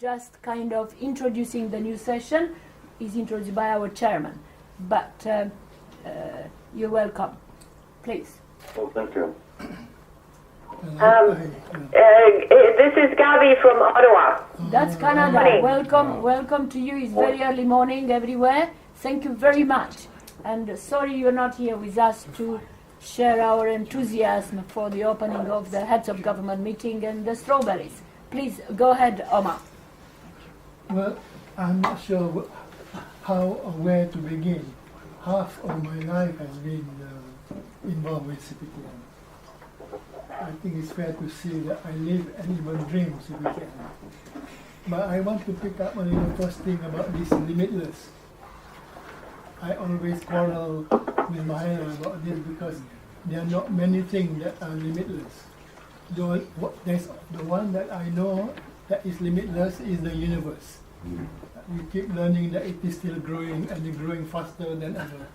just kind of introducing the new session. Is introduced by our chairman. But you're welcome. Please. Oh, thank you. This is Gabi from Ottawa. That's Canada. Morning. Welcome to you. It's very early morning everywhere. Thank you very much. And sorry you're not here with us to share our enthusiasm for the opening of the Heads of Government meeting and the strawberries. Please go ahead, Omar. Well, I'm not sure how or where to begin. Half of my life has been involved with CPTM. I think it's fair to say that I live and even dream CPTM. But I want to pick up on the first thing about this limitless. I always quarrel with Mahela about this because there are not many things that are limitless. There's the one that I know that is limitless is the universe. We keep learning that it is still growing and it's growing faster than ever.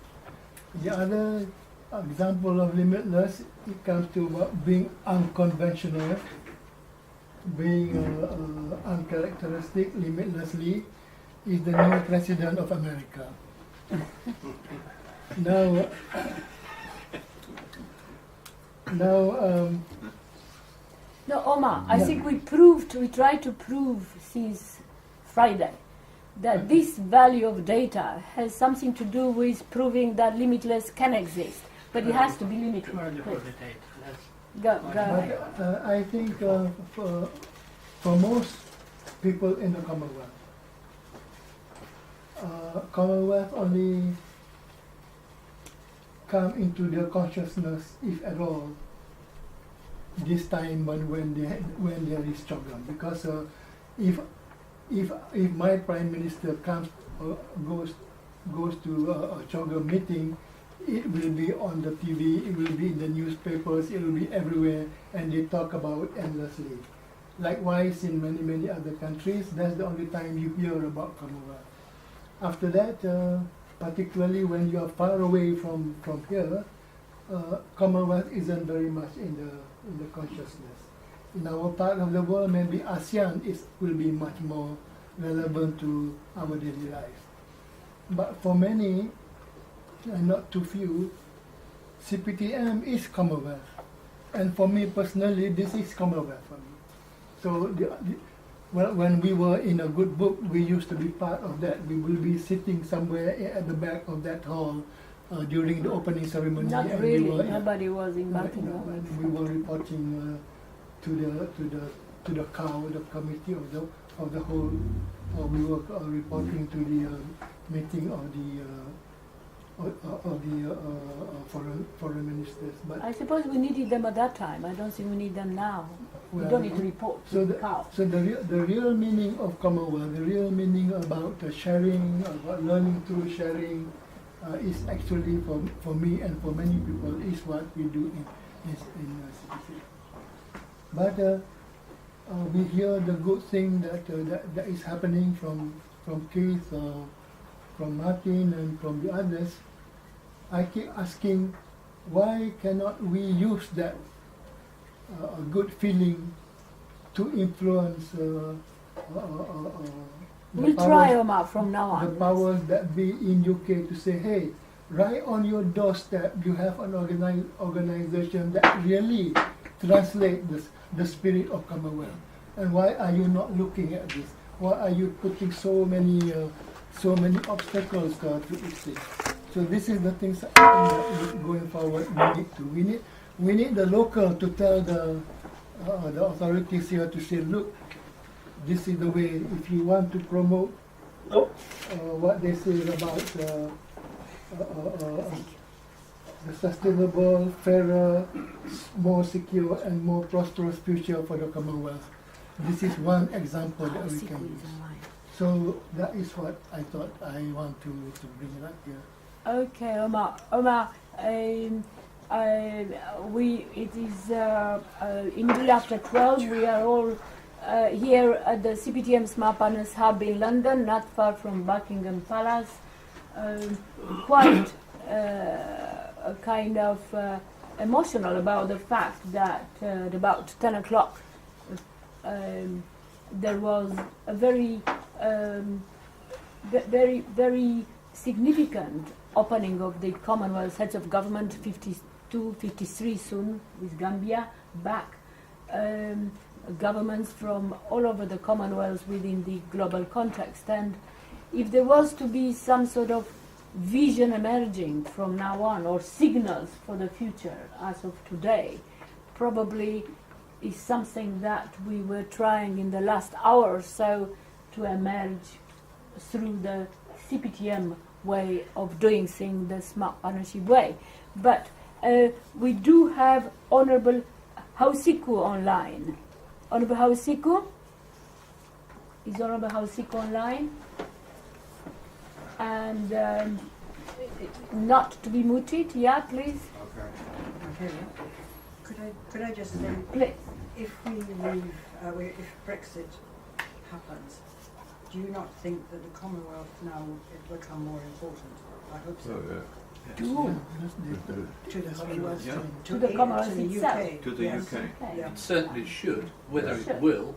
The other example of limitless, it comes to being unconventional, being uncharacteristic, limitlessly, is the new president of America. Now, No, Omar, I think we tried to prove since Friday that this value of data has something to do with proving that limitless can exist, but it has to be limited. Go ahead. I think for most people in the Commonwealth only come into their consciousness, if at all, this time when there is struggle. Because if my prime minister comes goes to a Choga meeting, it will be on the TV, it will be in the newspapers, it will be everywhere, and they talk about endlessly. Likewise, in many other countries, that's the only time you hear about Commonwealth. After that, particularly when you are far away from here, Commonwealth isn't very much in the consciousness. In our part of the world, maybe ASEAN will be much more relevant to our daily life. But for many, and not too few, CPTM is Commonwealth. And for me personally, this is Commonwealth for me. So when we were in a good book, we used to be part of that. We will be sitting somewhere at the back of that hall during the opening ceremony. Not and really. Nobody was in Buckingham. And we were reporting to the COW, the committee of the whole. We were reporting to the meeting of the foreign ministers. But I suppose we needed them at that time. I don't think we need them now. We don't need to report to the COW. So the real meaning of Commonwealth, the real meaning about sharing, about learning through sharing, is actually for me and for many people is what we do in CPC. But we hear the good thing that is happening from Keith, from Martin, and from the others. I keep asking, why cannot we use that a good feeling to influence We'll try, Omar, from now on. the powers that be in UK to say, hey, right on your doorstep you have an organization that really translates the spirit of Commonwealth. And why are you not looking at this? Why are you putting so many obstacles to this thing? So this is the things that going forward we need the local to tell the authorities here to say, look, this is the way. If you want to promote what they say about the sustainable, fairer, more secure, and more prosperous future for the Commonwealth, this is one example that we can use. So that is what I thought I want to bring it up here. Okay, Omar. It is immediately after 12. We are all here at the CPTM Smart Partners Hub in London, not far from Buckingham Palace. Quite kind of emotional about the fact that at about 10 o'clock there was a very, very significant opening of the Commonwealth Heads of Government, 52, 53 soon, with Gambia back. Governments from all over the Commonwealth within the global context. And if there was to be some sort of vision emerging from now on, or signals for the future as of today, probably is something that we were trying in the last hour or so to emerge through the CPTM way of doing things, the smart partnership way. But we do have Honourable Hausiku online. Honourable Hausiku? Is Honourable Hausiku online? And not to be muted, yeah, please. Okay. Could I just say, Please. if we leave, if Brexit happens, do you not think that the Commonwealth now will become more important? I hope so. Oh, yeah. To the Commonwealth, Yeah. To the Commonwealth to the itself. UK. To the yes. UK. Okay. Yeah. It certainly should. Whether Sure. it will,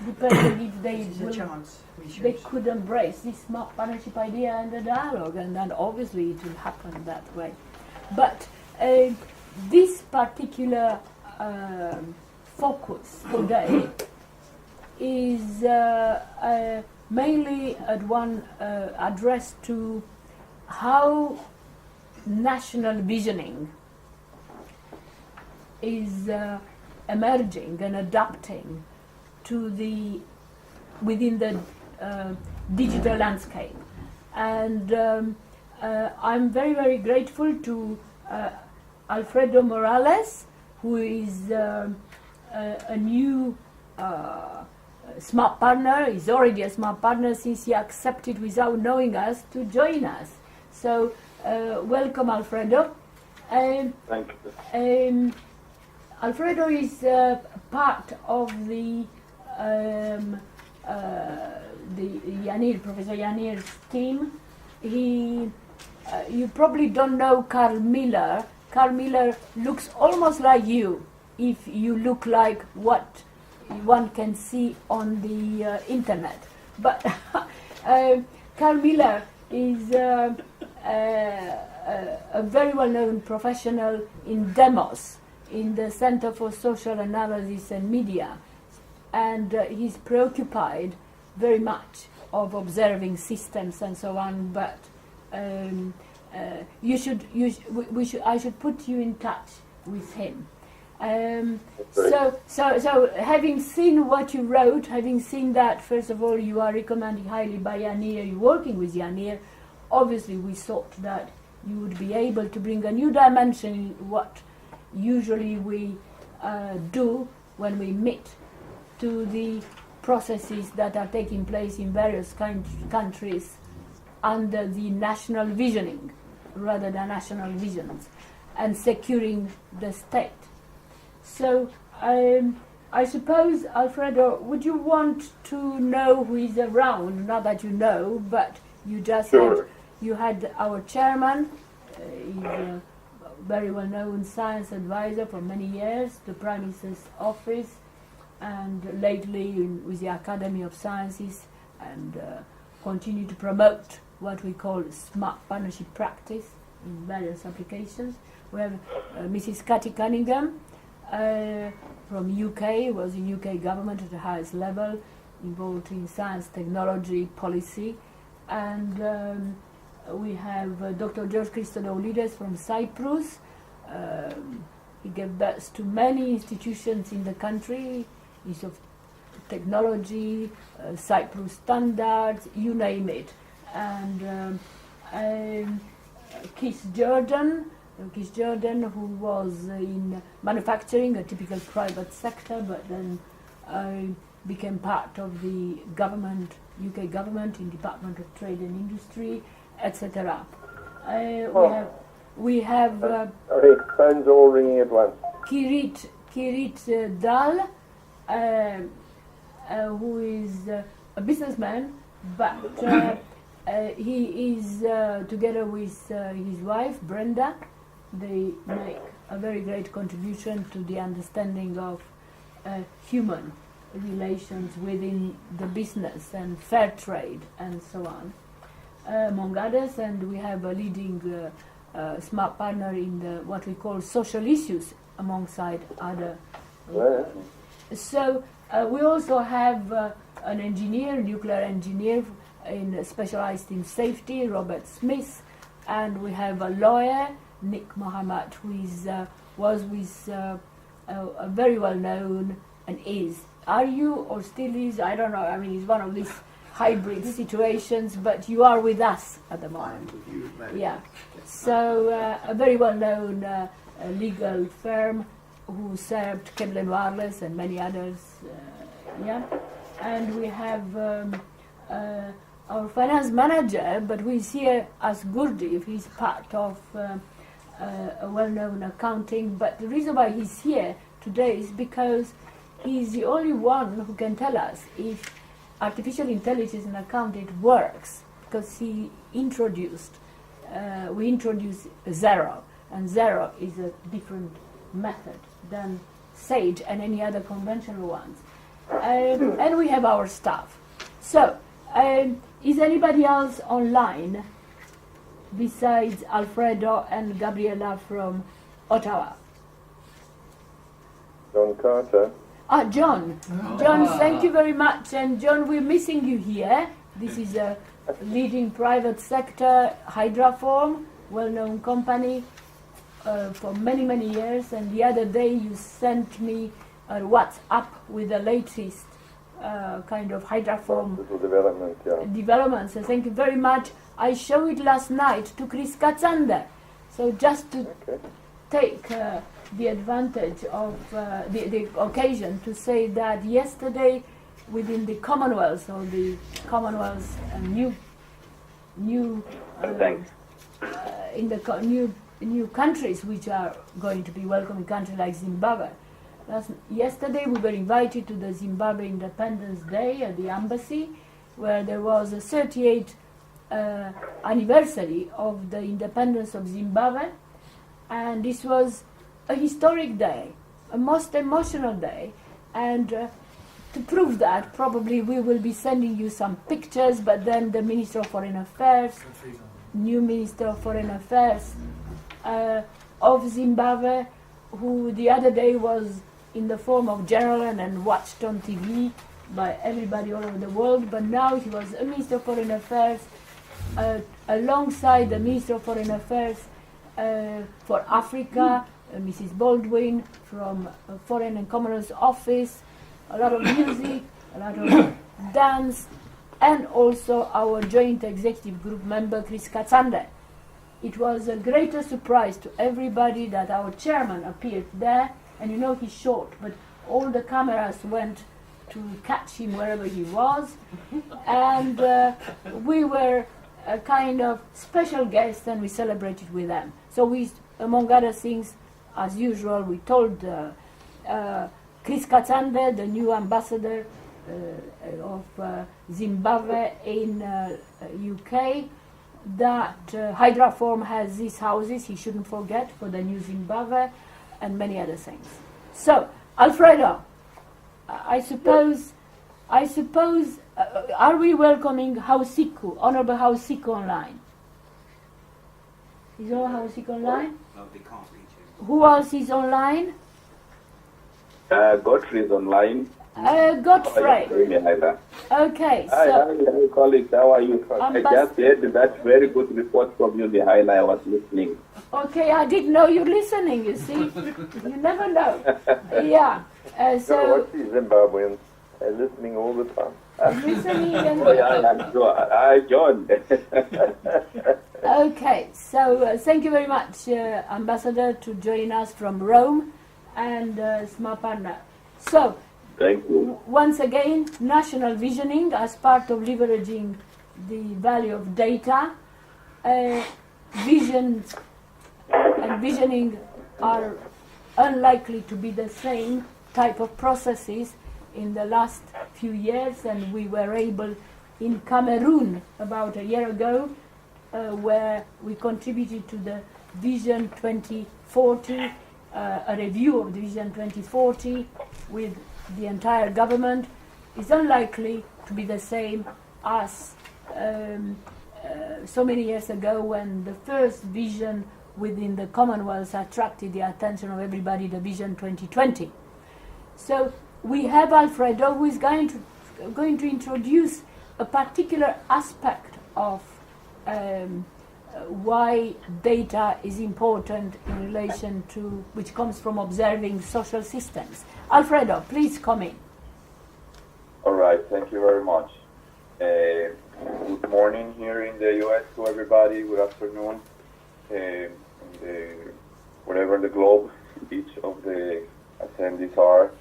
Depending if they There's a will, chance we should. they could embrace this smart partnership idea and the dialogue, and then obviously it will happen that way. But this particular focus today is mainly at one addressed to how national visioning is emerging and adapting to the within the digital landscape. And I'm very, very grateful to Alfredo Morales, who is a new smart partner. He's already a smart partner since he accepted without knowing us to join us. So welcome, Alfredo. Thank you. Alfredo is part of the Yanir, Professor Yanir's team. He, you probably don't know Carl Miller. Carl Miller looks almost like you, if you look like what one can see on the internet. But Carl Miller is a very well-known professional in Demos, in the Center for Social Analysis and Media, and he's preoccupied very much of observing systems and so on. But I should put you in touch with him. So having seen what you wrote, having seen that, first of all, you are recommended highly by Yanir, you're working with Yanir, obviously we thought that you would be able to bring a new dimension in what usually we do when we meet to the processes that are taking place in various countries under the national visioning rather than national visions, and securing the state. So I suppose, Alfredo, would you want to know who is around? Not that you know, but you just Sure. you had our chairman. He's a very well-known science advisor for many years, the Prime Minister's office, and lately with the Academy of Sciences, and continue to promote what we call smart partnership practice in various applications. We have Mrs. Cathy Cunningham from UK, was in UK government at the highest level, involved in science, technology, policy, and we have Dr. George Christodoulides from Cyprus. He gave birth to many institutions in the country, is of technology, Cyprus standards, you name it. And Keith Jordan, who was in manufacturing, a typical private sector, but then became part of the government, UK government, in Department of Trade and Industry, etc. We have Sorry, phone's all ringing at once. Kirit Dal, who is a businessman, but he is together with his wife Brenda. They make a very great contribution to the understanding of human relations within the business and fair trade and so on, among others. And we have a leading smart partner in what we call social issues, alongside other. So we also have an engineer, nuclear engineer, specialized in safety, Robert Smith, and we have a lawyer, Nick Mohammed, who was with a very well known and are you or still is, I don't know, I mean, it's one of these hybrid situations, but you are with us at the moment. Yeah. So a very well known legal firm who served Cable and Wireless and many others. Yeah. And we have our finance manager, but who is here as Gurdjieff. He's part of a well-known accounting. But the reason why he's here today is because he's the only one who can tell us if artificial intelligence in accounting works, because we introduced Zero, and Zero is a different method than Sage and any other conventional ones. And we have our staff. So, is anybody else online besides Alfredo and Gabriela from Ottawa? John Carter. John. John, thank you very much. And John, we're missing you here. This is a leading private sector Hydroform, well-known company for many, many years. And the other day you sent me a WhatsApp with the latest kind of Hydroform development. So thank you very much. I showed it last night to Chris Katsander. So just to take the advantage of the occasion to say that yesterday within the Commonwealth, or the Commonwealth new in the new countries which are going to be welcoming countries like Zimbabwe. Yesterday we were invited to the Zimbabwe Independence Day at the embassy, where there was a 38th anniversary of the independence of Zimbabwe, and this was a historic day, a most emotional day, and to prove that, probably we will be sending you some pictures, but then the Minister of Foreign Affairs, new Minister of Foreign Affairs of Zimbabwe, who the other day was in the form of general and watched on TV by everybody all over the world, but now he was a Minister of Foreign Affairs alongside the Minister of Foreign Affairs for Africa, Mrs. Baldwin from Foreign and Commonwealth Office, a lot of music, a lot of dance, and also our joint executive group member, Chris Katsander. It was a greater surprise to everybody that our chairman appeared there, and you know he's short, but all the cameras went to catch him wherever he was, and we were a kind of special guest, and we celebrated with them. So we, among other things, as usual, we told Chris Katsander, the new ambassador of Zimbabwe in UK, that Hydroform has these houses he shouldn't forget for the new Zimbabwe, and many other things. So, Alfredo, I suppose, are we welcoming Hausiku, Honorable Hausiku online? Is Honorable Hausiku online? No, they can't reach you. Who else is online? Godfrey is online. Godfrey. Okay, so... Hi, colleagues, how are you? I just heard that very good report from you, Mihaila. I was listening. Okay, I didn't know you're listening, you see. You never know. Yeah. So... What's the Zimbabweans? I'm listening all the time. Listening and... Oh, yeah, I'm sure. Hi, John. Okay, so thank you very much, Ambassador, to join us from Rome and Smart Partner. So, thank you. Once again, national visioning as part of leveraging the value of data. Visions and visioning are unlikely to be the same type of processes in the last few years, and we were able in Cameroon about a year ago, where we contributed to the Vision 2040, a review of the Vision 2040 with the entire government is unlikely to be the same as so many years ago when the first vision within the Commonwealth attracted the attention of everybody, the Vision 2020. So we have Alfredo, who is going to introduce a particular aspect of why data is important in relation to, which comes from observing social systems. Alfredo, please come in. All right, thank you very much. Good morning here in the U.S. to everybody. Good afternoon. Wherever in the globe each of the attendees are.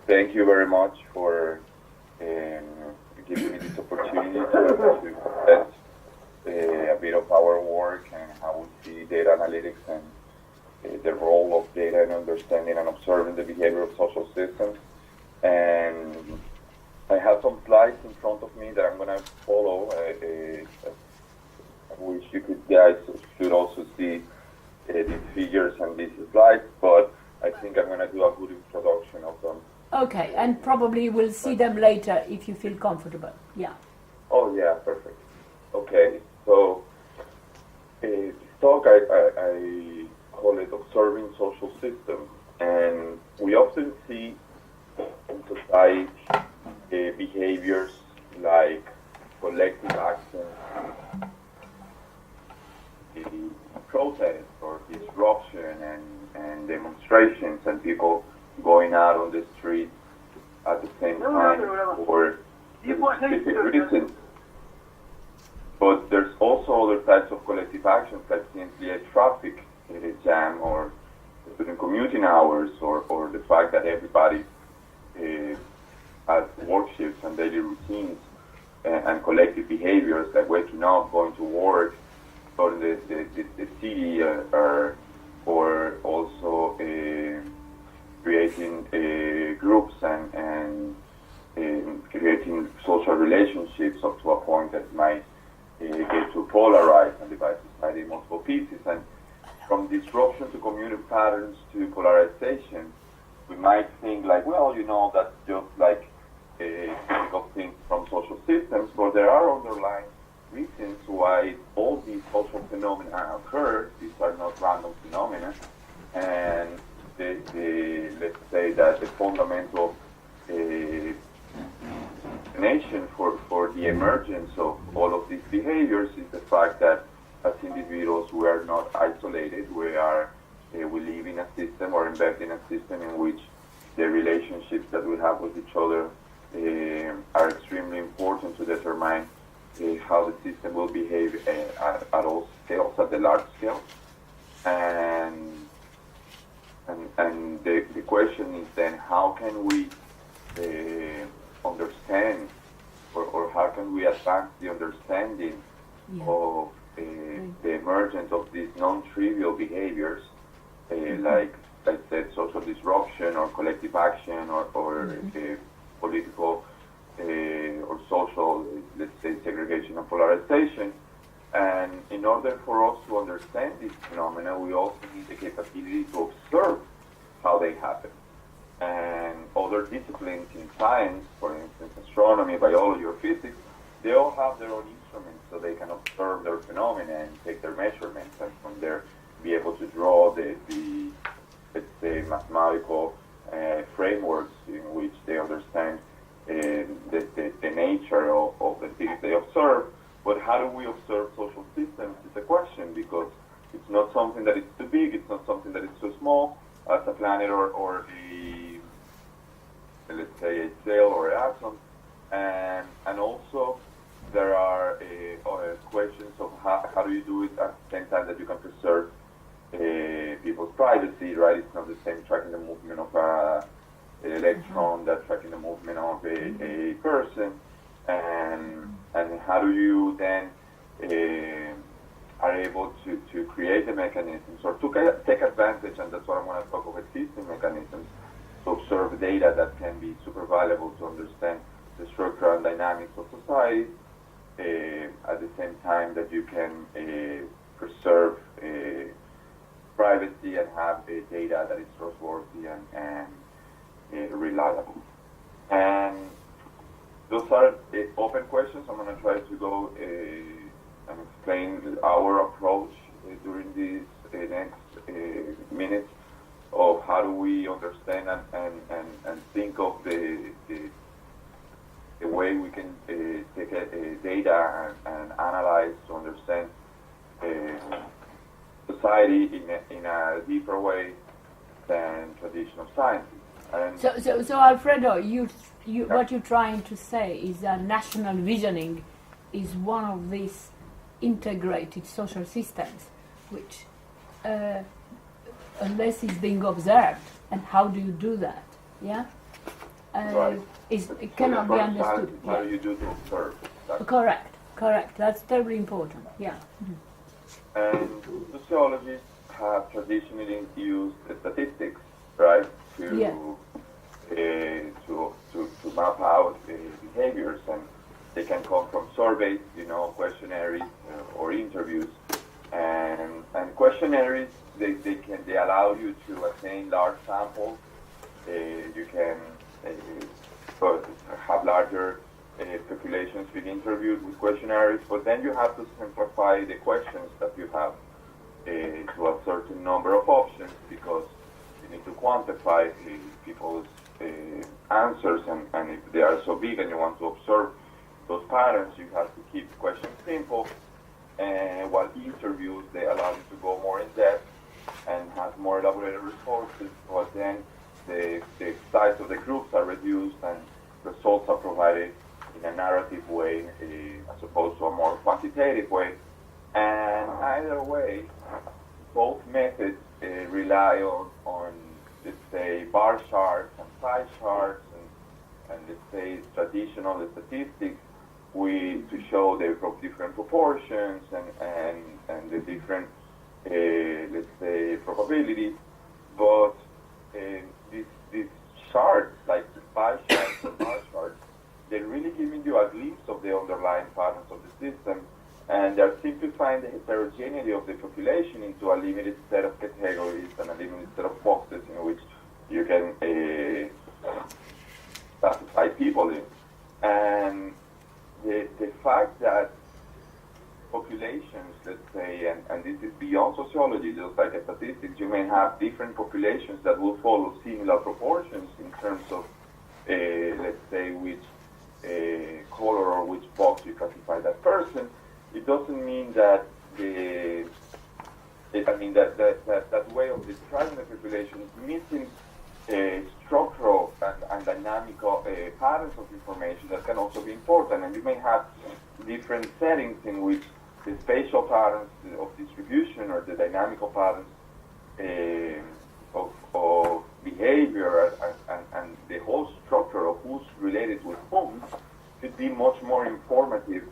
Thank you very much for giving me this opportunity to present a bit of our work and how we see data analytics and the role of data in understanding and observing the behavior of social systems. And I have some slides in front of me that I'm going to follow, which you guys should also see these figures and these slides, but I think I'm going to do a good introduction of them. Okay, and probably we'll see them later if you feel comfortable. Yeah. Oh, yeah, perfect. Okay, so this talk I call it Observing Social Systems, and we often see in society behaviors like collective action, protests or disruption and demonstrations and people going out on the street at the same time for specific reasons. But there's also other types of collective actions like simply a traffic jam or during commuting hours or the fact that everybody has work shifts and daily routines and collective behaviors like waking up, going to work, or the city or also creating groups and creating social relationships up to a point that might get to polarize and divide society in multiple pieces. And from disruption to community patterns to polarization, we might think like, well, that's just like typical things from social systems, but there are underlying reasons why all these social phenomena occur. These are not random phenomena, and let's say that the fundamental explanation for the emergence of all of these behaviors is the fact that as individuals we are not isolated. We live in a system or embedded in a system in which the relationships that we have with each other are extremely important to determine how the system will behave at all scales, at the large scale. And the question is then, how can we understand or how can we advance the understanding of the emergence of these non-trivial behaviors like I said, social disruption or collective action or political or social, let's say, segregation and polarization. And in order for us to understand these phenomena, we also need the capability to observe how they happen. And other disciplines in science, for instance, astronomy, biology, or physics, they all have their own instruments so they can observe their phenomena and take their measurements, and from there be able to draw the let's say, mathematical frameworks in which they understand the nature of the things they observe. But how do we observe social systems is a question, because it's not something that is too big, it's not something that is too small as a planet or a, let's say, a cell or an atom. And also there are questions of how do you do it at the same time that you can preserve people's privacy, right? It's not the same tracking the movement of an electron that tracking the movement of a person. And how do you then are able to create the mechanisms or to take advantage, and that's what I want to talk about, existing mechanisms to observe data that can be super valuable to understand the structure and dynamics of society, at the same time that you can preserve privacy and have data that is trustworthy reliable. And those are open questions. I'm going to try to go and explain our approach during these next minutes of how do we understand and think of the way we can take data and analyze to understand society in a deeper way than traditional science. And So Alfredo, what you're trying to say is that national visioning is one of these integrated social systems, which, unless it's being observed, and how do you do that? Yeah, right. It cannot be understood. How do you do to observe? Correct. That's terribly important. Yeah. And sociologists have traditionally used statistics, right, to map out behaviors, and they can come from surveys, questionnaires or interviews, and questionnaires they allow you to attain large samples. You can have larger populations being interviewed with questionnaires, but then you have to simplify the questions that you have to a certain number of options, because you need to quantify people's answers, and if they are so big and you want to observe those patterns, you have to keep questions simple. And while interviews, they allow you to go more in depth and have more elaborated resources, but then the size of the groups are reduced and results are provided in a narrative way as opposed to a more quantitative way. And either way, both methods rely on, let's say, bar charts and pie charts and let's say traditional statistics to show the different proportions and the different, let's say, probabilities. But these charts, like the pie charts and bar charts, they're really giving you a glimpse of the underlying patterns of the system, and they're simplifying the heterogeneity of the population into a limited set of categories and a limited set of boxes in which you can classify people in. And the fact that populations, let's say, and this is beyond sociology, just like a statistics, you may have different populations that will follow similar proportions in terms of, let's say, which color or which box you classify that person. It doesn't mean that that way of describing the population is missing structural and dynamical patterns of information that can also be important. And you may have different settings in which the spatial patterns of distribution or the dynamical patterns of behavior and the whole structure of who's related with whom could be much more informative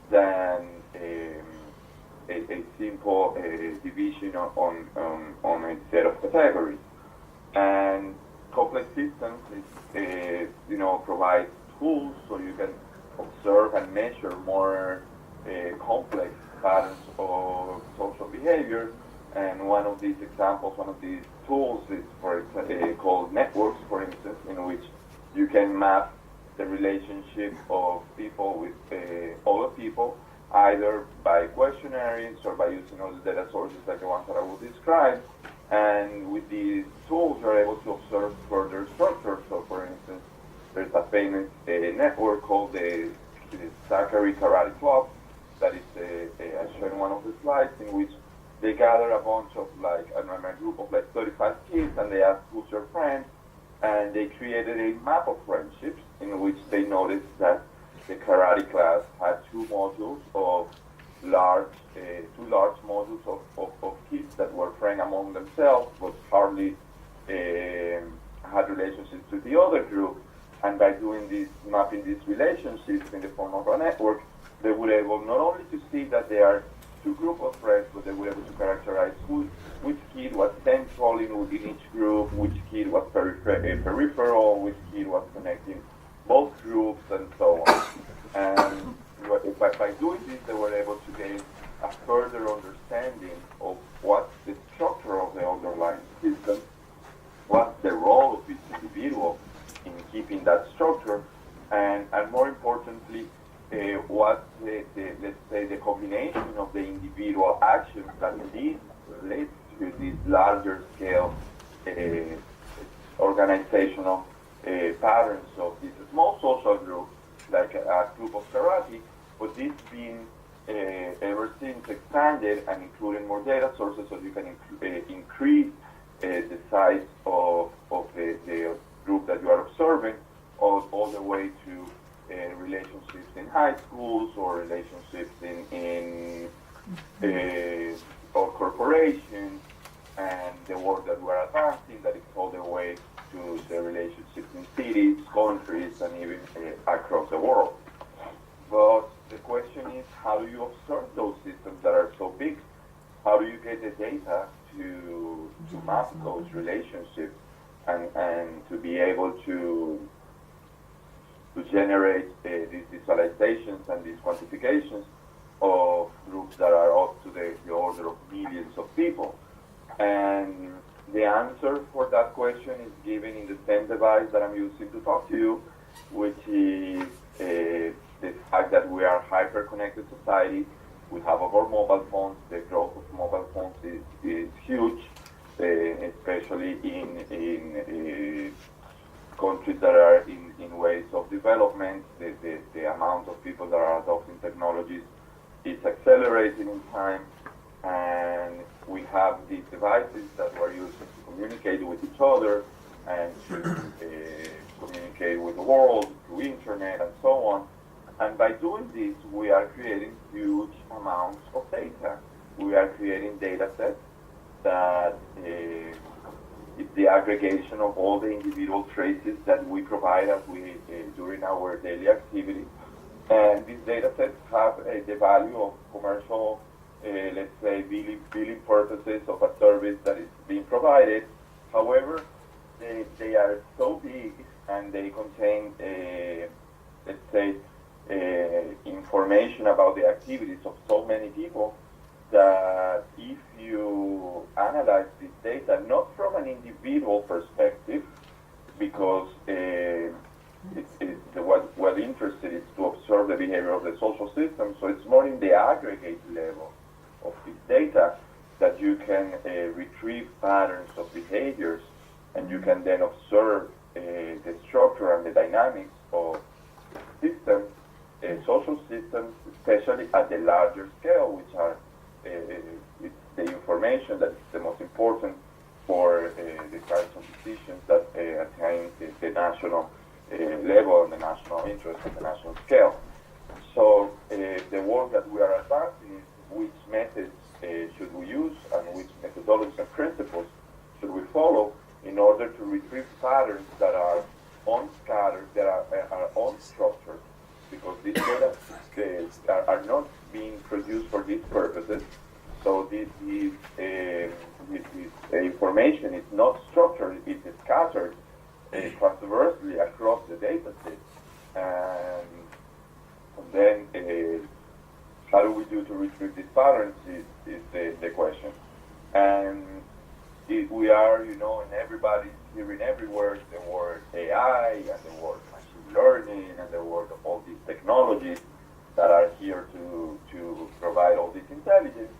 than a simple division on a set of categories. And complex systems provide tools so you can observe and measure more complex patterns of social behavior. And one of these examples, one of these tools is called networks, for instance, in which you can map the relationship of people with other people, either by questionnaires or by using all the data sources like the ones that I will describe. And with these tools, you're able to observe further structures. So, for instance, there's a famous network called the Zachary Karate Club that is I showed in one of the slides, in which they gather a bunch of a group of 35 kids, and they ask who's your friend, and they created a map of friendships in which they noticed that the karate class had two large modules of kids that were friends among themselves, but hardly had relationships with the other group. And by doing this, mapping these relationships in the form of a network, they were able not only to see that they are two groups of friends, but they were able to characterize which kid was central in each group, which kid was peripheral, which kid was connecting both groups, and so on. And by doing this, they were able to gain a further understanding of what's the structure of the underlying system, what's the role of each individual, what let's say the combination of the individual actions that lead to these larger scale organizational patterns of this small social group, like a group of karate, but this being ever since expanded and including more data sources, so you can increase the size of the group that you are observing, all the way to relationships in high schools or relationships in or corporations, and the work that we are advancing that is all the way to the relationships in cities, countries, and even across the world. But the question is, how do you observe those systems that are so big? How do you get the data to map those relationships and to be able to generate these visualizations and these quantifications of groups that are up to the order of millions of people? And the answer for that question is given in the same device that I'm using to talk to you, which is the fact that we are a hyper-connected society. We have our mobile phones. The growth of mobile phones is huge, especially in countries that are in ways of development. The amount of people that are adopting technologies is accelerating in time, and we have these devices that we're using to communicate with each other and to communicate with the world through internet and so on. And by doing this, we are creating huge amounts of data. We are creating data sets that is the aggregation of all the individual traces that we provide as we during our daily activity. And these data sets have the value of commercial, let's say, billing purposes of a service that is being provided. However, they are so big and they contain, let's say, information about the activities of so many people that if you analyze this data, not from an individual perspective, because what interested is to observe the behavior of the social system, so it's more in the aggregate level of this data that you can retrieve patterns of behaviors, and you can then observe the structure and the dynamics of systems, social systems, especially at the larger scale, which are it's the information that is the most important for the kinds of decisions that attain the national level and the national interest and the national scale. So the work that we are advancing is which methods should we use and which methodologies and principles should we follow in order to retrieve patterns that are unscattered, that are unstructured, because these data are not being produced for these purposes. So this information is not structured, it is scattered transversely across the data set. And then how do we do to retrieve these patterns is the question. And we are, and everybody's hearing everywhere the word AI and the word machine learning and the word of all these technologies that are here to provide all this intelligence.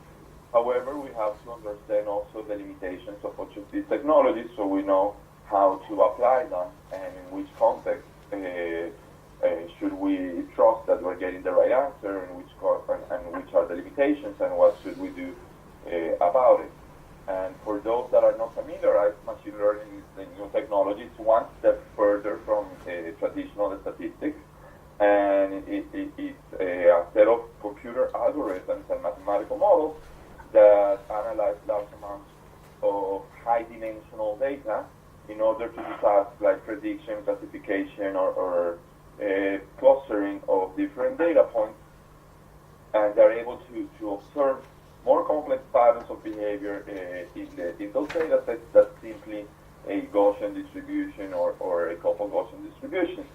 However, we have to understand also the limitations of each of these technologies, so we know how to apply them and in which context should we trust that we're getting the right answer, and which are the limitations, and what should we do about it. And for those that are not familiarized, machine learning is the new technology. It's one step further from traditional statistics, and it's a set of computer algorithms and mathematical models that analyze large amounts of high-dimensional data in order to do tasks like prediction, classification, or clustering of different data points, and they're able to observe more complex patterns of behavior in those data sets than simply a Gaussian distribution or a couple Gaussian distributions.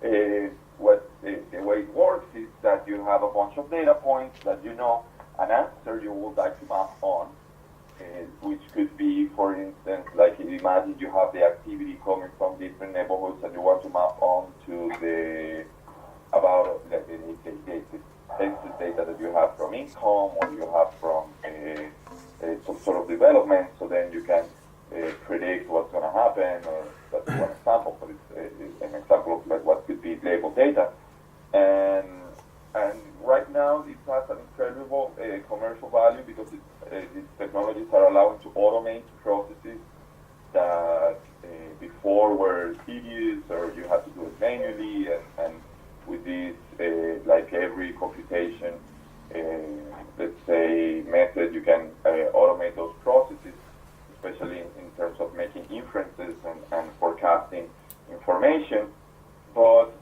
The way it works is that you have a bunch of data points that an answer you would like to map on, which could be, for instance, like imagine you have the activity coming from different neighborhoods and you want to map on to about the excess data that you have from income or you have from some sort of development, so then you can predict what's going to happen, or that's one example, but it's an example of like what could be labeled data. And right now it has an incredible commercial value because these technologies are allowing to automate processes that before were tedious or you had to do it manually, and with this, like every computation, let's say, method, you can automate those processes, especially in terms of making inferences and forecasting information. But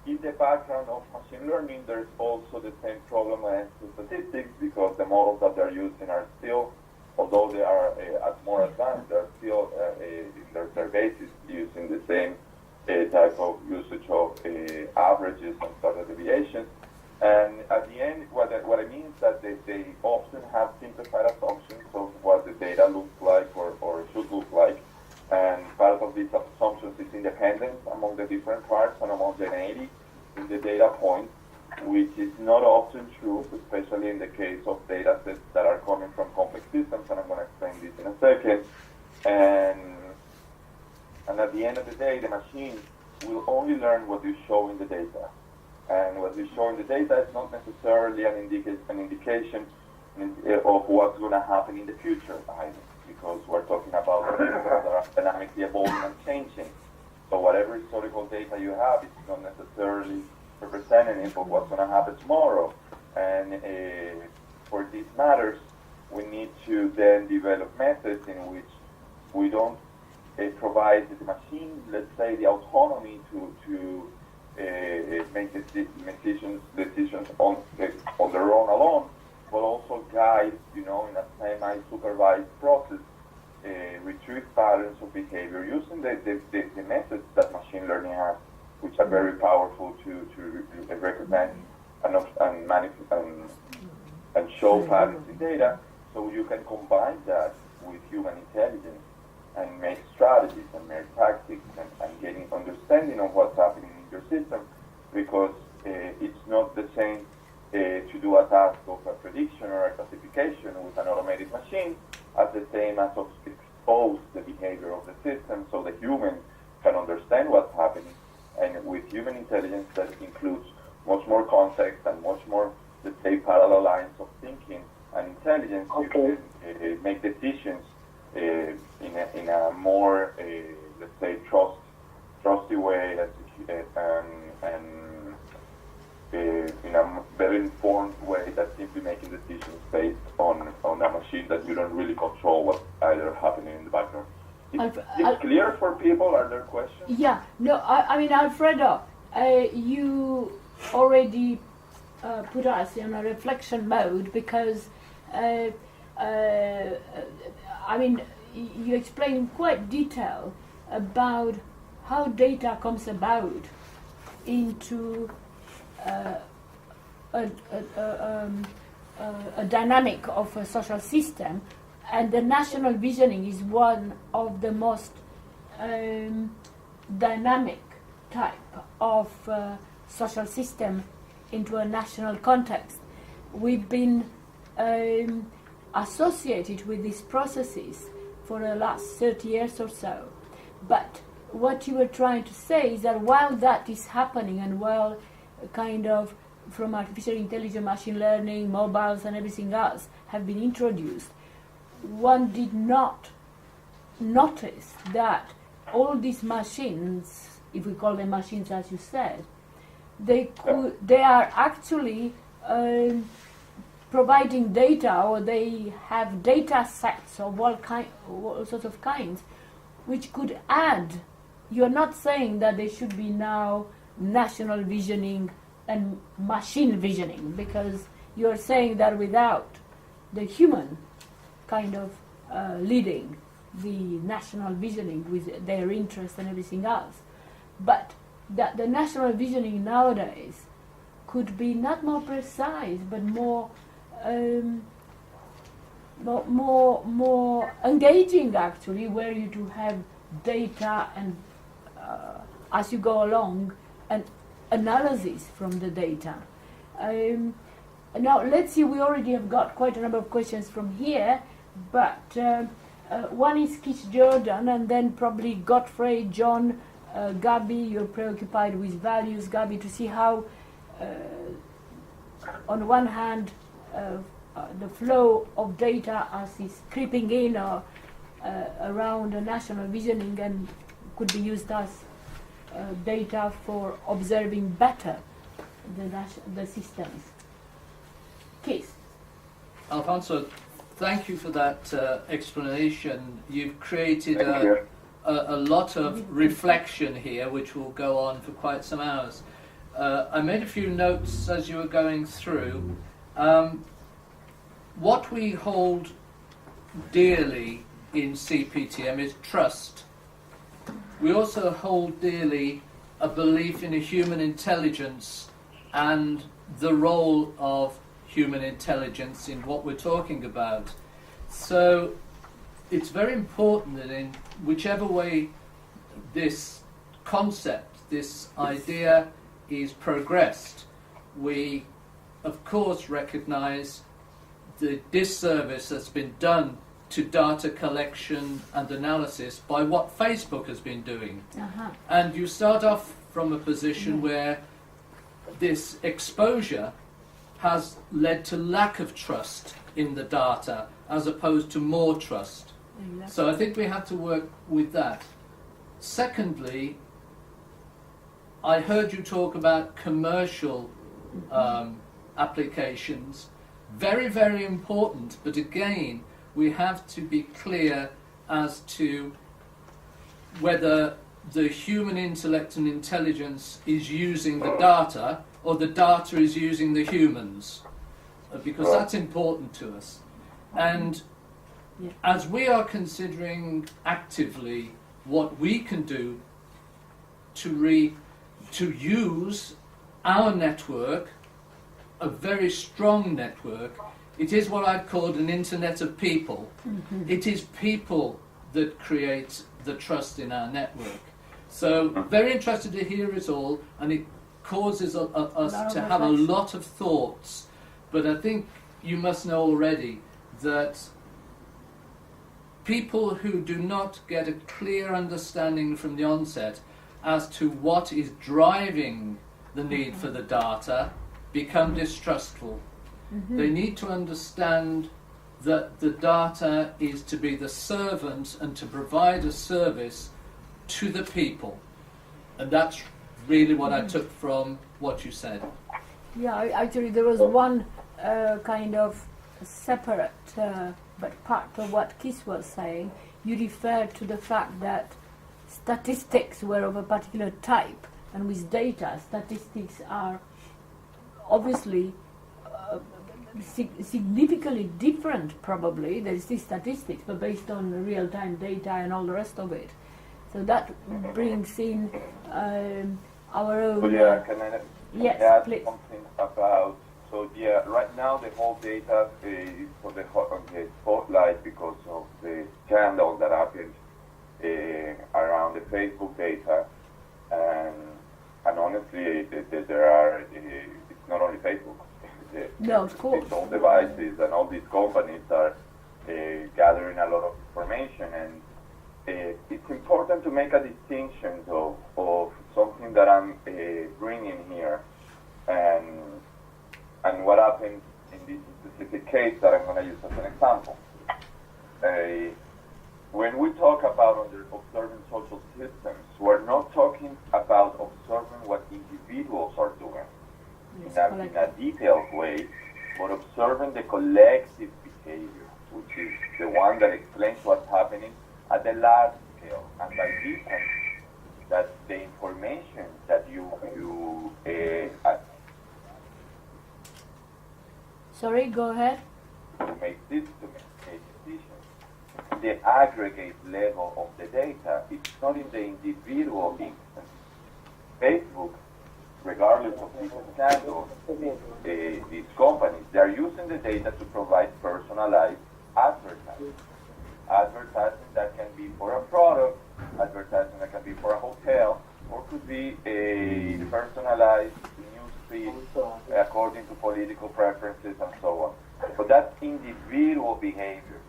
in the background of machine learning, there's also the same problem as the statistics, because the models that they're using are still, although they are more advanced, they're still in their basis using the same type of usage of averages and standard deviations. And at the end, what I mean is that they often have simplified assumptions of what the data looks like or should look like. And part of these assumptions is independence among the different parts and homogeneity in the data points, which is not often true, especially in the case of data sets that are coming from complex systems, and I'm going to explain this in a second. And at the end of the day, the machine will only learn what you show in the data. And what you show in the data is not necessarily an indication of what's going to happen in the future either, because we're talking about things that are dynamically evolving and changing. So whatever historical data you have is not necessarily representative of what's going to happen tomorrow. And for these matters, we need to then develop methods in which we don't provide the machine, let's say, the autonomy to make decisions on their own alone, but also guide, in a semi-supervised process, retrieve patterns of behavior using the methods that machine learning has, which are very powerful to recognize and show patterns in data. So you can combine that with human intelligence and make strategies and make tactics and getting understanding of what's happening in your system, because it's not the same to do a task of a prediction or a classification with an automated machine as the same as to expose the behavior of the system so the human can understand what's happening. And with human intelligence, that includes much more context and much more, let's say, parallel lines of thinking and intelligence. Okay. You can make decisions in a more, let's say, trusty way and in a very informed way than simply making decisions based on a machine that you don't really control what's either happening in the background. Is it clear for people? Are there questions? Yeah, no, I mean, Alfredo, you already put us in a reflection mode because, I mean, you explain in quite detail about how data comes about into a dynamic of a social system, and the national visioning is one of the most dynamic type of social system into a national context. We've been associated with these processes for the last 30 years or so. But what you were trying to say is that while that is happening, and while kind of from artificial intelligence, machine learning, mobiles and everything else have been introduced, one did not notice that all these machines, if we call them machines as you said, they are actually providing data, or they have data sets of all sorts of kinds, which could add. You're not saying that there should be now national visioning and machine visioning, because you're saying that without the human kind of leading the national visioning with their interests and everything else, but that the national visioning nowadays could be not more precise, but more engaging, actually, where you do have data and as you go along, and analysis from the data. Now, let's see, we already have got quite a number of questions from here, but one is Kish Jordan, and then probably Godfrey, John, Gabi, you're preoccupied with values, Gabi, to see how, on one hand, the flow of data as is creeping in or around a national visioning and could be used as data for observing better the systems. Keith. Alfonso, thank you for that explanation. You've created a lot of reflection here, which will go on for quite some hours. I made a few notes as you were going through. What we hold dearly in CPTM is trust. We also hold dearly a belief in a human intelligence and the role of human intelligence in what we're talking about. So it's very important that in whichever way this concept, this idea is progressed, we of course recognize the disservice that's been done to data collection and analysis by what Facebook has been doing. And you start off from a position where this exposure has led to lack of trust in the data as opposed to more trust. So I think we have to work with that. Secondly, I heard you talk about commercial applications. Very, very important, but again, we have to be clear as to whether the human intellect and intelligence is using the data or the data is using the humans, because that's important to us. And as we are considering actively what we can do to use our network, a very strong network, it is what I've called an internet of people. It is people that create the trust in our network. So very interested to hear it all, and it causes us to have a lot of thoughts. But I think you must know already that people who do not get a clear understanding from the onset as to what is driving the need for the data become distrustful. They need to understand that the data is to be the servant and to provide a service to the people. And that's really what I took from what you said. Yeah, actually there was one kind of separate but part of what Kiss was saying. You referred to the fact that statistics were of a particular type, and with data, statistics are obviously significantly different, probably. There is this statistics, but based on real-time data and all the rest of it. So that brings in our own... Julia, can I yes, add please. something about... So yeah, right now the whole data is on the spotlight because of the scandal that happened around the Facebook data. And honestly, there are... it's not only Facebook. No, of course. All devices and all these companies are gathering a lot of information, and it's important to make a distinction of something that I'm bringing here and what happened in this specific case that I'm going to use as an example. When we talk about observing social systems, we're not talking about observing what individuals are doing in a detailed way, but observing the collective behavior, which is the one that explains what's happening at the large scale. And by this, that the information that you Sorry, go ahead. to make decisions, the aggregate level of the data, it's not in the individual instance. Facebook, regardless of these scandals, these companies, they're using the data to provide personalized advertising. Advertising that can be for a product, advertising that can be for a hotel, or could be a personalized news fit according to political preferences and so on. But that's individual behavior.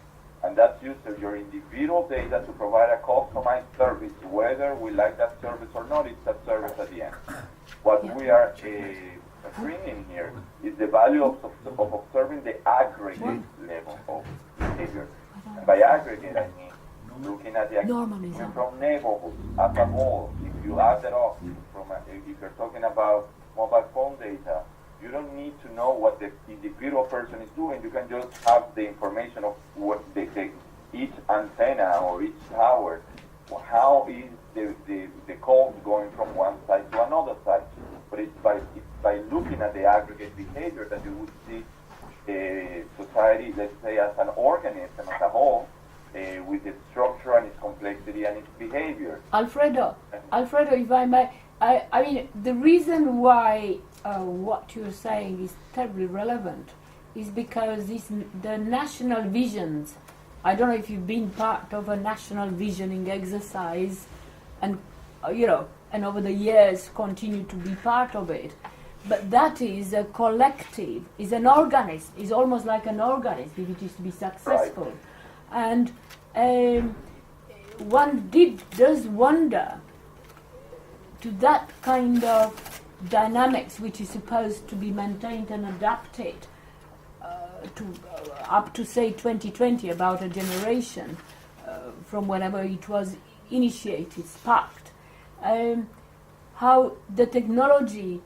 And that's used as your individual data to provide a customized service. Whether we like that service or not, it's a service at the end. What we are bringing here is the value of observing the aggregate level of behavior. And by aggregate, I mean looking at the activity from neighborhoods as a whole. If you add that up, if you're talking about mobile phone data, you don't need to know what the individual person is doing. You can just have the information of what each antenna or each tower, how is the calls going from one side to another side. But it's by looking at the aggregate behavior that you would see society, let's say, as an organism as a whole, with its structure and its complexity and its behavior. Alfredo, if I may, I mean, the reason why what you're saying is terribly relevant is because the national visions, I don't know if you've been part of a national visioning exercise and, and over the years continue to be part of it, but that is a collective, is an organism, is almost like an organism if it is to be successful. Right. And one does wonder to that kind of dynamics which is supposed to be maintained and adapted up to say 2020, about a generation from whenever it was initiated, sparked, how the technology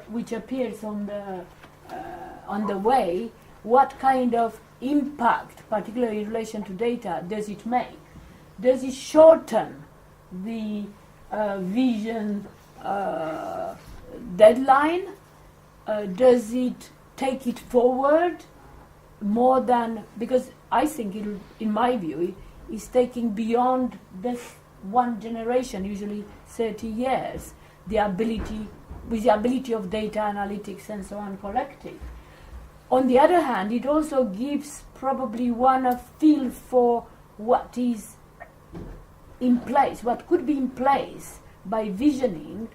which appears on the way, what kind of impact, particularly in relation to data, does it make? Does it shorten the vision deadline? Does it take it forward more than, because I think it, in my view, is taking beyond this one generation, usually 30 years, the ability of data analytics and so on collected. On the other hand, it also gives probably one a feel for what is in place, what could be in place by visioning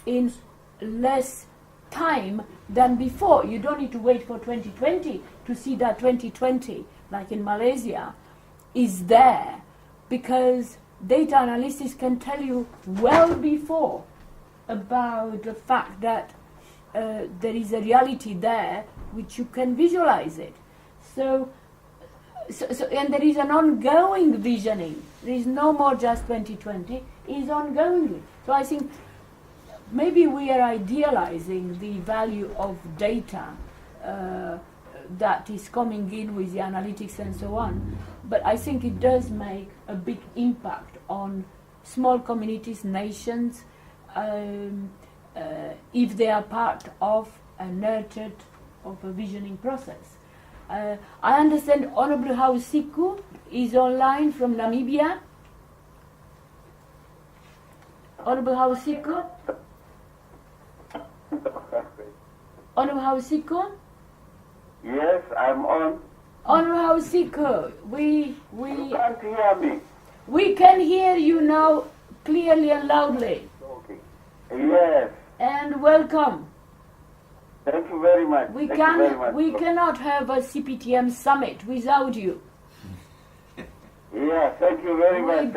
in less time than before. You don't need to wait for 2020 to see that 2020, like in Malaysia, is there, because data analysis can tell you well before about the fact that there is a reality there which you can visualize it. So and there is an ongoing visioning. There is no more just 2020, it is ongoing. So I think maybe we are idealizing the value of data that is coming in with the analytics and so on, but I think it does make a big impact on small communities, nations, if they are part of a nurtured of a visioning process. I understand Honorable Hausiku is online from Namibia. Honorable Hausiku? Honorable Hausiku? Yes, I'm on. Honorable Hausiku, we can't hear me. We can hear you now clearly and loudly. Okay. Yes. And welcome. Thank you very much. We cannot have a CPTM summit without you. Yeah, thank you very much.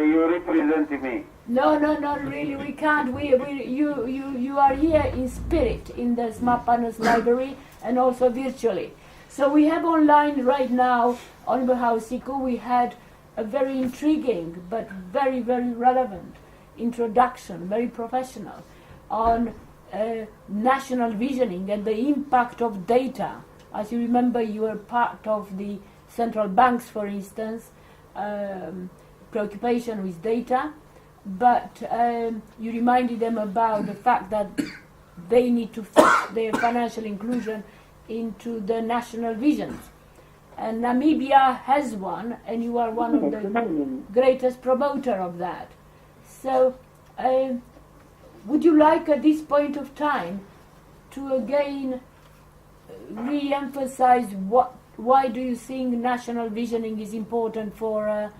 You represent me. No, not really. We can't. You are here in spirit in the Smart Partners Library and also virtually. So we have online right now, Honorable Hausiku, we had a very intriguing but very, very relevant introduction, very professional, on national visioning and the impact of data. As you remember, you were part of the central banks, for instance, preoccupation with data, but you reminded them about the fact that they need to fit their financial inclusion into the national visions. And Namibia has one, and you are one of the greatest promoter of that. So would you like at this point of time to again re-emphasize why do you think national visioning is important for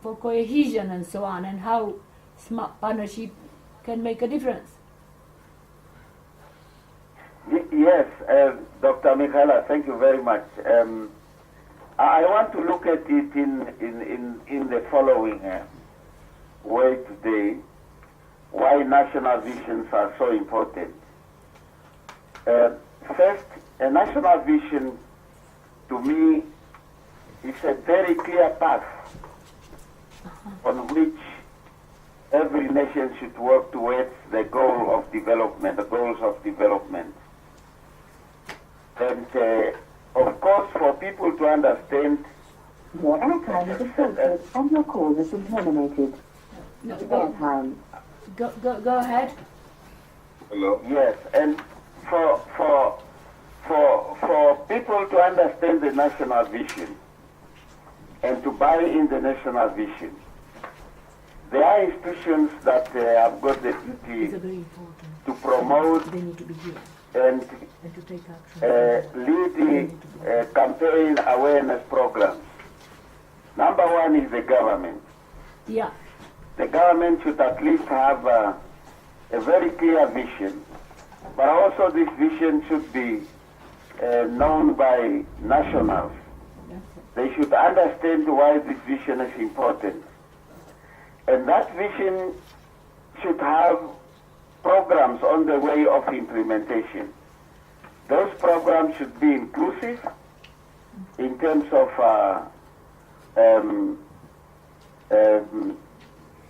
for cohesion and so on, and how smart partnership can make a difference? Yes, Dr. Michaela, thank you very much. I want to look at it in the following way today, why national visions are so important. First, a national vision, to me, is a very clear path on which every nation should work towards the goal of development, the goals of development. And of course, for people to understand, your airtime is exhausted and your call has been terminated. No, Airtime. go ahead. Hello. yes, and for people to understand the national vision and to buy in the national vision, there are institutions that have got the duty Very important. to promote They need to be here and and to take action. lead the campaign awareness programs. Number one is the government. Yeah. The government should at least have a very clear vision, but also this vision should be known by nationals. They should understand why this vision is important. And that vision should have programs on the way of implementation. Those programs should be inclusive in terms of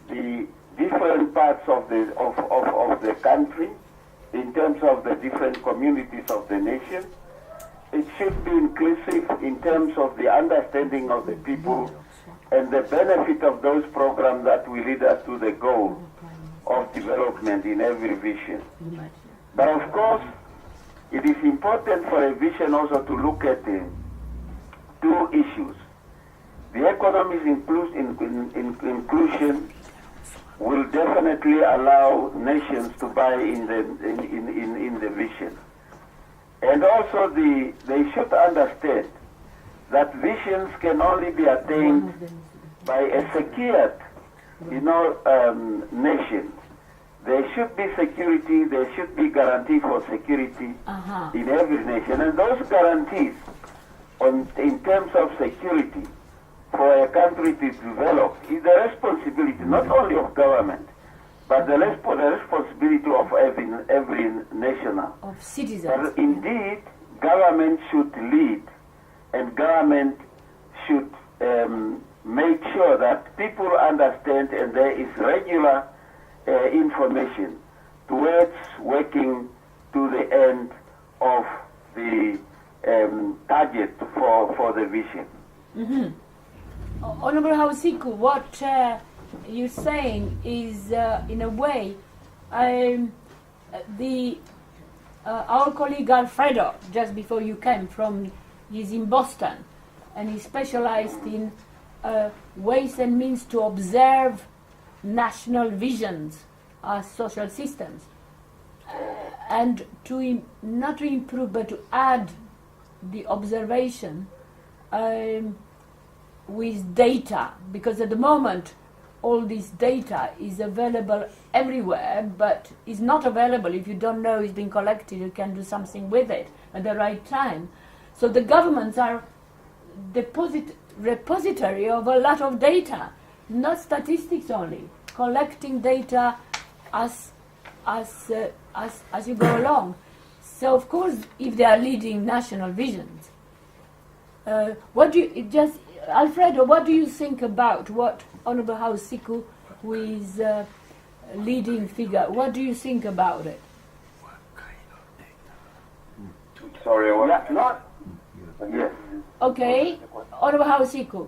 the different parts of the country, in terms of the different communities of the nation. It should be inclusive in terms of the understanding of the people and the benefit of those programs that will lead us to the goal of development in every vision. But of course, it is important for a vision also to look at two issues. The economy's inclusion will definitely allow nations to buy in the vision. And also they should understand that visions can only be attained by a secured, nation. There should be security, there should be guarantee for security in every nation. And those guarantees in terms of security for a country to develop is the responsibility not only of government, but the responsibility of every national. Of citizens. But indeed, government should lead, and government should make sure that people understand and there is regular information towards working to the end of the target for the vision. Mm-hmm. Honorable Hausiku, what you're saying is, in a way, our colleague Alfredo, just before you came from, he's in Boston, and he specialized in ways and means to observe national visions as social systems, and to not to improve but to add the observation with data, because at the moment all this data is available everywhere, but is not available if you don't know it's been collected, you can do something with it at the right time. So the governments are repository of a lot of data, not statistics only, collecting data as you go along. So of course, if they are leading national visions, Alfredo, what do you think about what Honorable Hausiku, who is leading figure, what do you think about it? Sorry, what? Yeah, not. Yes. Okay, Honorable Hausiku.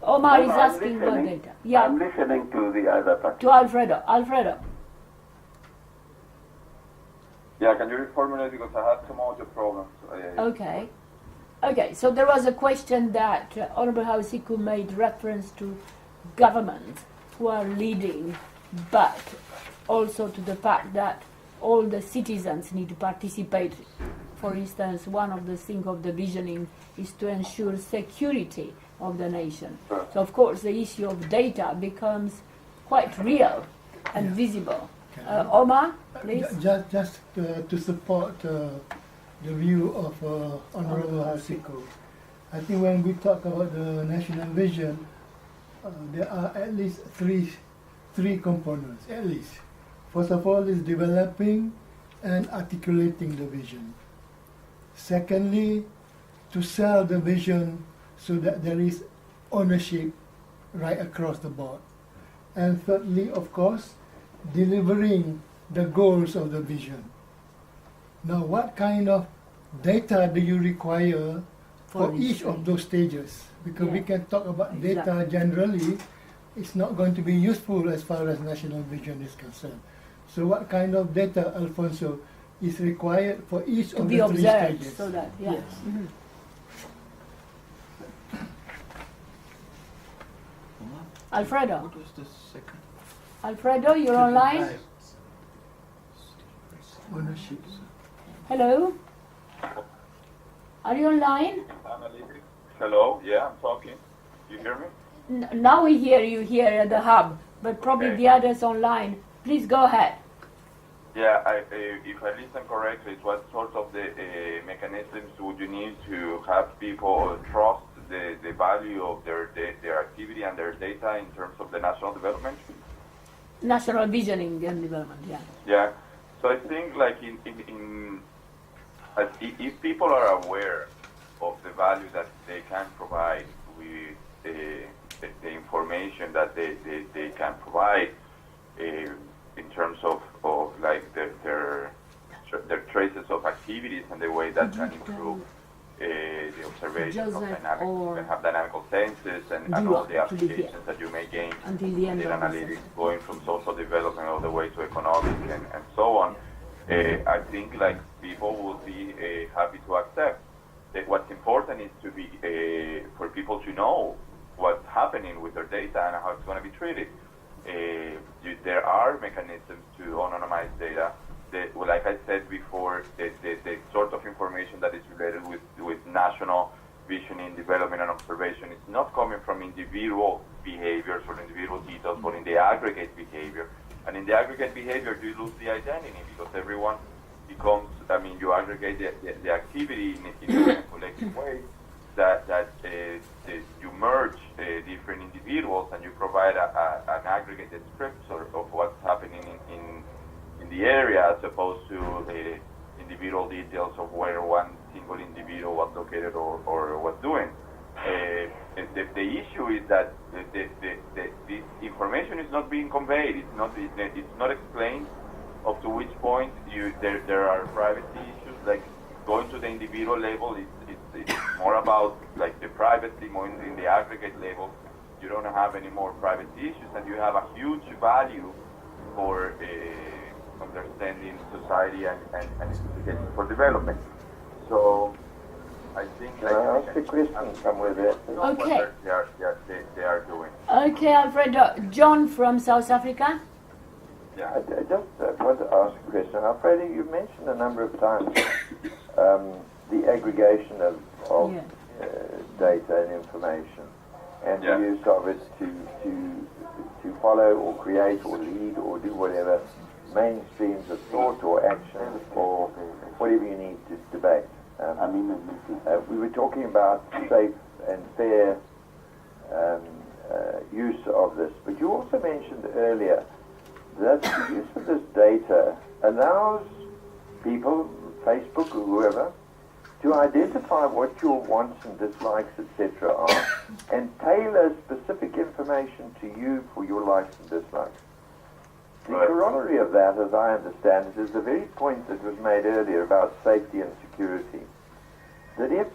Omar is asking about data. Yeah. I'm listening to the other part. To Alfredo. Alfredo. Yeah, can you reformulate because I had some audio problems. Okay. Okay, so there was a question that Honorable Hausiku made reference to governments who are leading, but also to the fact that all the citizens need to participate. For instance, one of the things of the visioning is to ensure security of the nation. So of course the issue of data becomes quite real and visible. Omar? please. Just to support the view of Honorable Hasiko, I think when we talk about the national vision, there are at least three components, at least. First of all is developing and articulating the vision. Secondly, to sell the vision so that there is ownership right across the board. And thirdly, of course, delivering the goals of the vision. Now, what kind of data do you require for each of those stages? Because we can talk about data generally, it's not going to be useful as far as national vision is concerned. So what kind of data, Alfonso, is required for each of the three stages? So that, yes. Mm-hmm. Alfredo. What was the second? Alfredo, you're online? Ownership. Hello? Are you online? Hello, yeah, I'm talking. You hear me? Now we hear you here at the hub, but probably Okay. the others online. Please go ahead. Yeah, if I listen correctly, what sort of the mechanisms would you need to have people trust the value of their activity and their data in terms of the national development? National visioning and development, yeah. Yeah, so I think like if people are aware of the value that they can provide with the information that they can provide in terms of like their traces of activities and the way that can improve the observation of dynamical senses and all the applications that you may gain in analytics, going from social development all the way to economic and so on. I think like people will be happy to accept that what's important is to be for people to know what's happening with their data and how it's going to be treated. There are mechanisms to anonymize data. Like I said before, the sort of information that is related with national visioning, development, and observation is not coming from individual behaviors or individual details, but in the aggregate behavior. And in the aggregate behavior, you lose the identity because everyone becomes, you aggregate the activity in a collective way that you merge different individuals and you provide an aggregate description of what's happening in the area as opposed to the individual details of where one single individual was located or was doing. The issue is that this information is not being conveyed. It's not explained up to which point there are privacy issues. Like going to the individual level, it's more about like the privacy, more in the aggregate level. You don't have any more privacy issues, and you have a huge value for understanding society and for development. So I think Can I ask a question somewhere there? Okay. They are doing. Okay, Alfredo. John from South Africa. Yeah. I just want to ask a question. Alfredo, you mentioned a number of times the aggregation of data and information and the use of it to follow or create or lead or do whatever mainstreams of thought or action or whatever you need to debate. We were talking about safe and fair use of this, but you also mentioned earlier that the use of this data allows people, Facebook or whoever, to identify what your wants and dislikes, etc. are, and tailor specific information to you for your likes and dislikes. The corollary of that, as I understand it, is the very point that was made earlier about safety and security. That if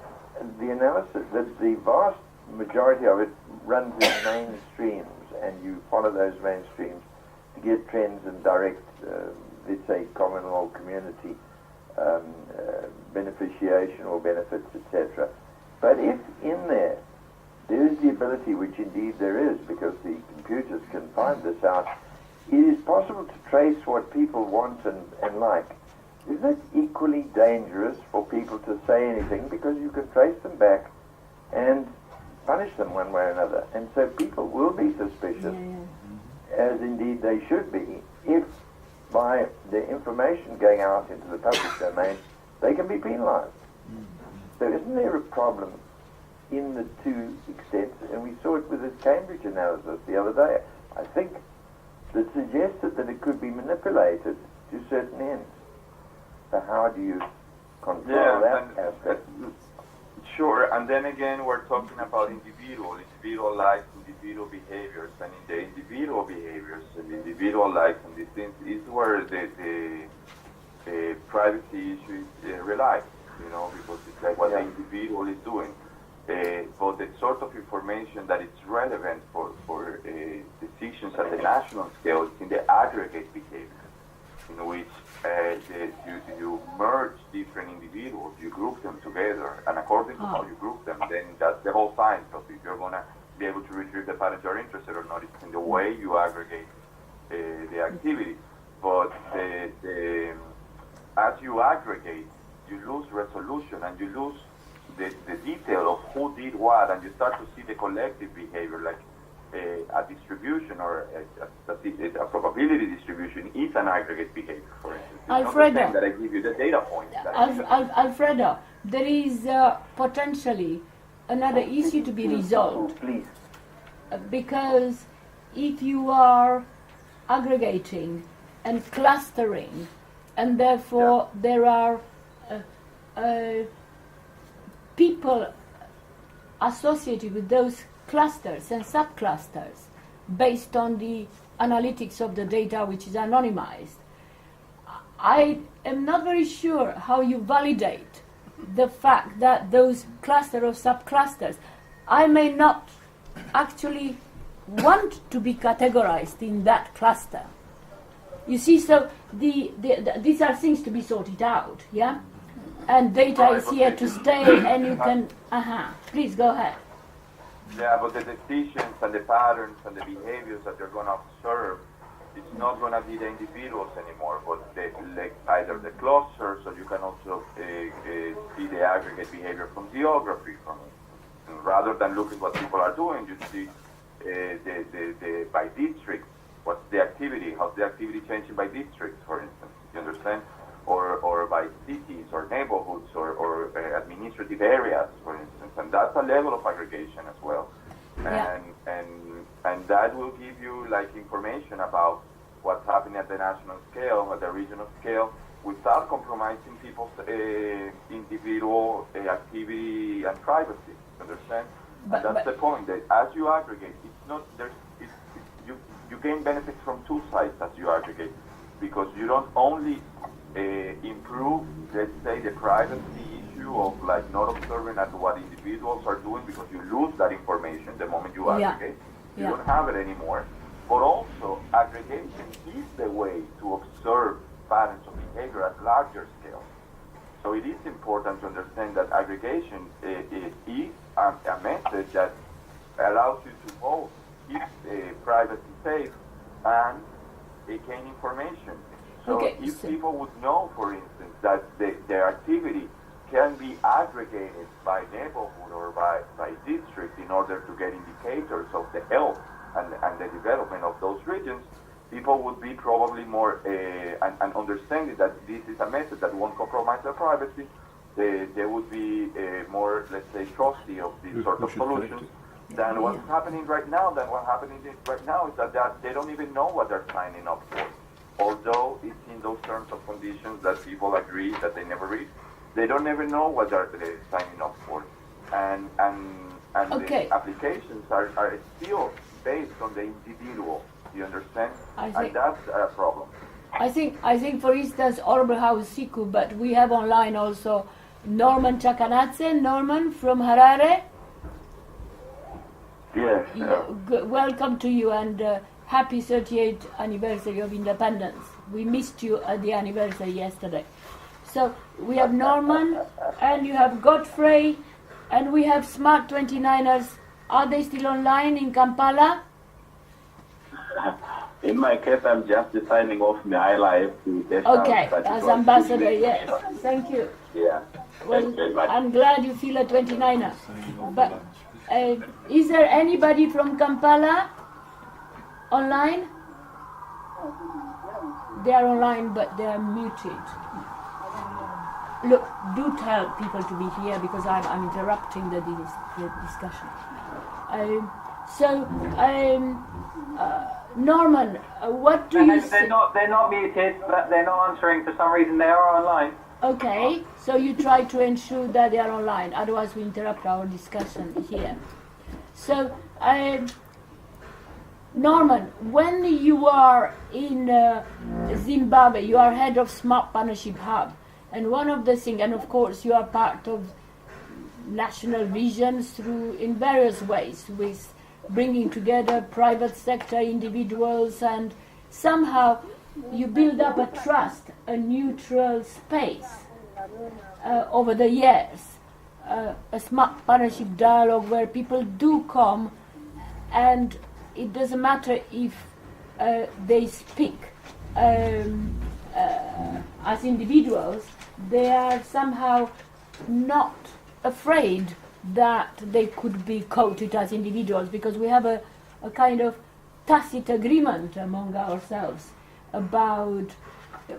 the analysis, that the vast majority of it runs in mainstreams, and you follow those mainstreams to get trends and direct, let's say, common or community beneficiation or benefits, etc. But if in there is the ability, which indeed there is, because the computers can find this out, it is possible to trace what people want and like. Isn't it equally dangerous for people to say anything, because you can trace them back and punish them one way or another? And so people will be suspicious, as indeed they should be, if by the information going out into the public domain, they can be penalized. So isn't there a problem in the two extents? And we saw it with this Cambridge analysis the other day, I think, that suggested that it could be manipulated to certain ends. So how do you control that aspect? Sure, and then again, we're talking about individual lives, individual behaviors, and in the individual behaviors and individual lives and these things is where the privacy issue relies, because it's like what the individual is doing. But the sort of information that is relevant for decisions at the national scale is in the aggregate behavior, in which you merge different individuals, you group them together, and according to how you group them, then that's the whole science of if you're going to be able to retrieve the patterns you're interested or not. It's in the way you aggregate the activity. But as you aggregate, you lose resolution and you lose the detail of who did what, and you start to see the collective behavior, like a distribution or a probability distribution is an aggregate behavior, for instance. It's Alfredo, not the same that I give you the data points. Alfredo, there is potentially another issue to be resolved. Please. Because if you are aggregating and clustering, and therefore there are people associated with those clusters and subclusters based on the analytics of the data which is anonymized, I am not very sure how you validate the fact that those cluster of subclusters, I may not actually want to be categorized in that cluster. You see, so these are things to be sorted out, yeah? And data is here to stay, and you can, please go ahead. Yeah, but the decisions and the patterns and the behaviors that you're going to observe, it's not going to be the individuals anymore, but either the clusters, or you can also see the aggregate behavior from geography. And rather than looking what people are doing, you see the by district, what's the activity, how's the activity changing by districts, for instance, you understand? Or by cities or neighborhoods or administrative areas, for instance, and that's a level of aggregation as well, and that will give you information about what's happening at the national scale, at the regional scale, without compromising people's individual activity and privacy. Understand? And that's the point. That as you aggregate, it's not you gain benefits from two sides as you aggregate, because you don't only improve, let's say, the privacy issue of not observing at what individuals are doing, because you lose that information the moment you aggregate. You don't have it anymore. But also, aggregation is the way to observe patterns of behavior at larger scale. So it is important to understand that aggregation is a method that allows you to both keep privacy safe and gain information. So if people would know, for instance, that their activity can be aggregated by neighborhood or by district in order to get indicators of the health and the development of those regions, people would be probably more and understanding that this is a method that won't compromise their privacy. They would be more, let's say, trusty of these sort of solutions than what's happening right now. What's happening right now is that they don't even know what they're signing up for. Although it's in those terms of conditions that people agree that they never read, they don't ever know what they're signing up for, and the applications are still based on the individual. You understand? And that's a problem. I think, for instance, Honorable House Siku, but we have online also Norman Chakanatse. Norman from Harare. Yes. Welcome to you, and happy 38th anniversary of independence. We missed you at the anniversary yesterday. So we have Norman, and you have Godfrey, and we have Smart 29ers. Are they still online in Kampala? In my case, I'm just signing off my life to test as ambassador, yes. Thank you. Yeah. Well, thank you very much. I'm glad you feel a 29er. But is there anybody from Kampala online? they are online, but they are muted. Look, do tell people to be here because I'm interrupting the discussion. Norman, what do you they're not muted, but they're not answering for some reason. They are online. Okay, so you try to ensure that they are online, otherwise we interrupt our discussion here. So, Norman, when you are in Zimbabwe, you are head of Smart Partnership Hub, and one of the things, and of course you are part of national visions in various ways, with bringing together private sector individuals, and somehow you build up a trust, a neutral space over the years, a smart partnership dialogue where people do come, and it doesn't matter if they speak as individuals, they are somehow not afraid that they could be quoted as individuals, because we have a kind of tacit agreement among ourselves about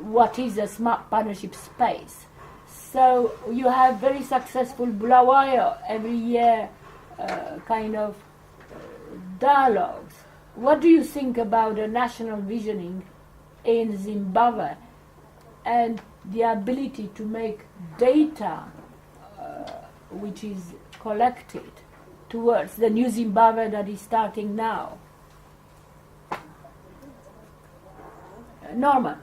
what is a smart partnership space. So you have very successful Bulawayo every year kind of dialogues. What do you think about a national visioning in Zimbabwe and the ability to make data which is collected towards the new Zimbabwe that is starting now? Norman?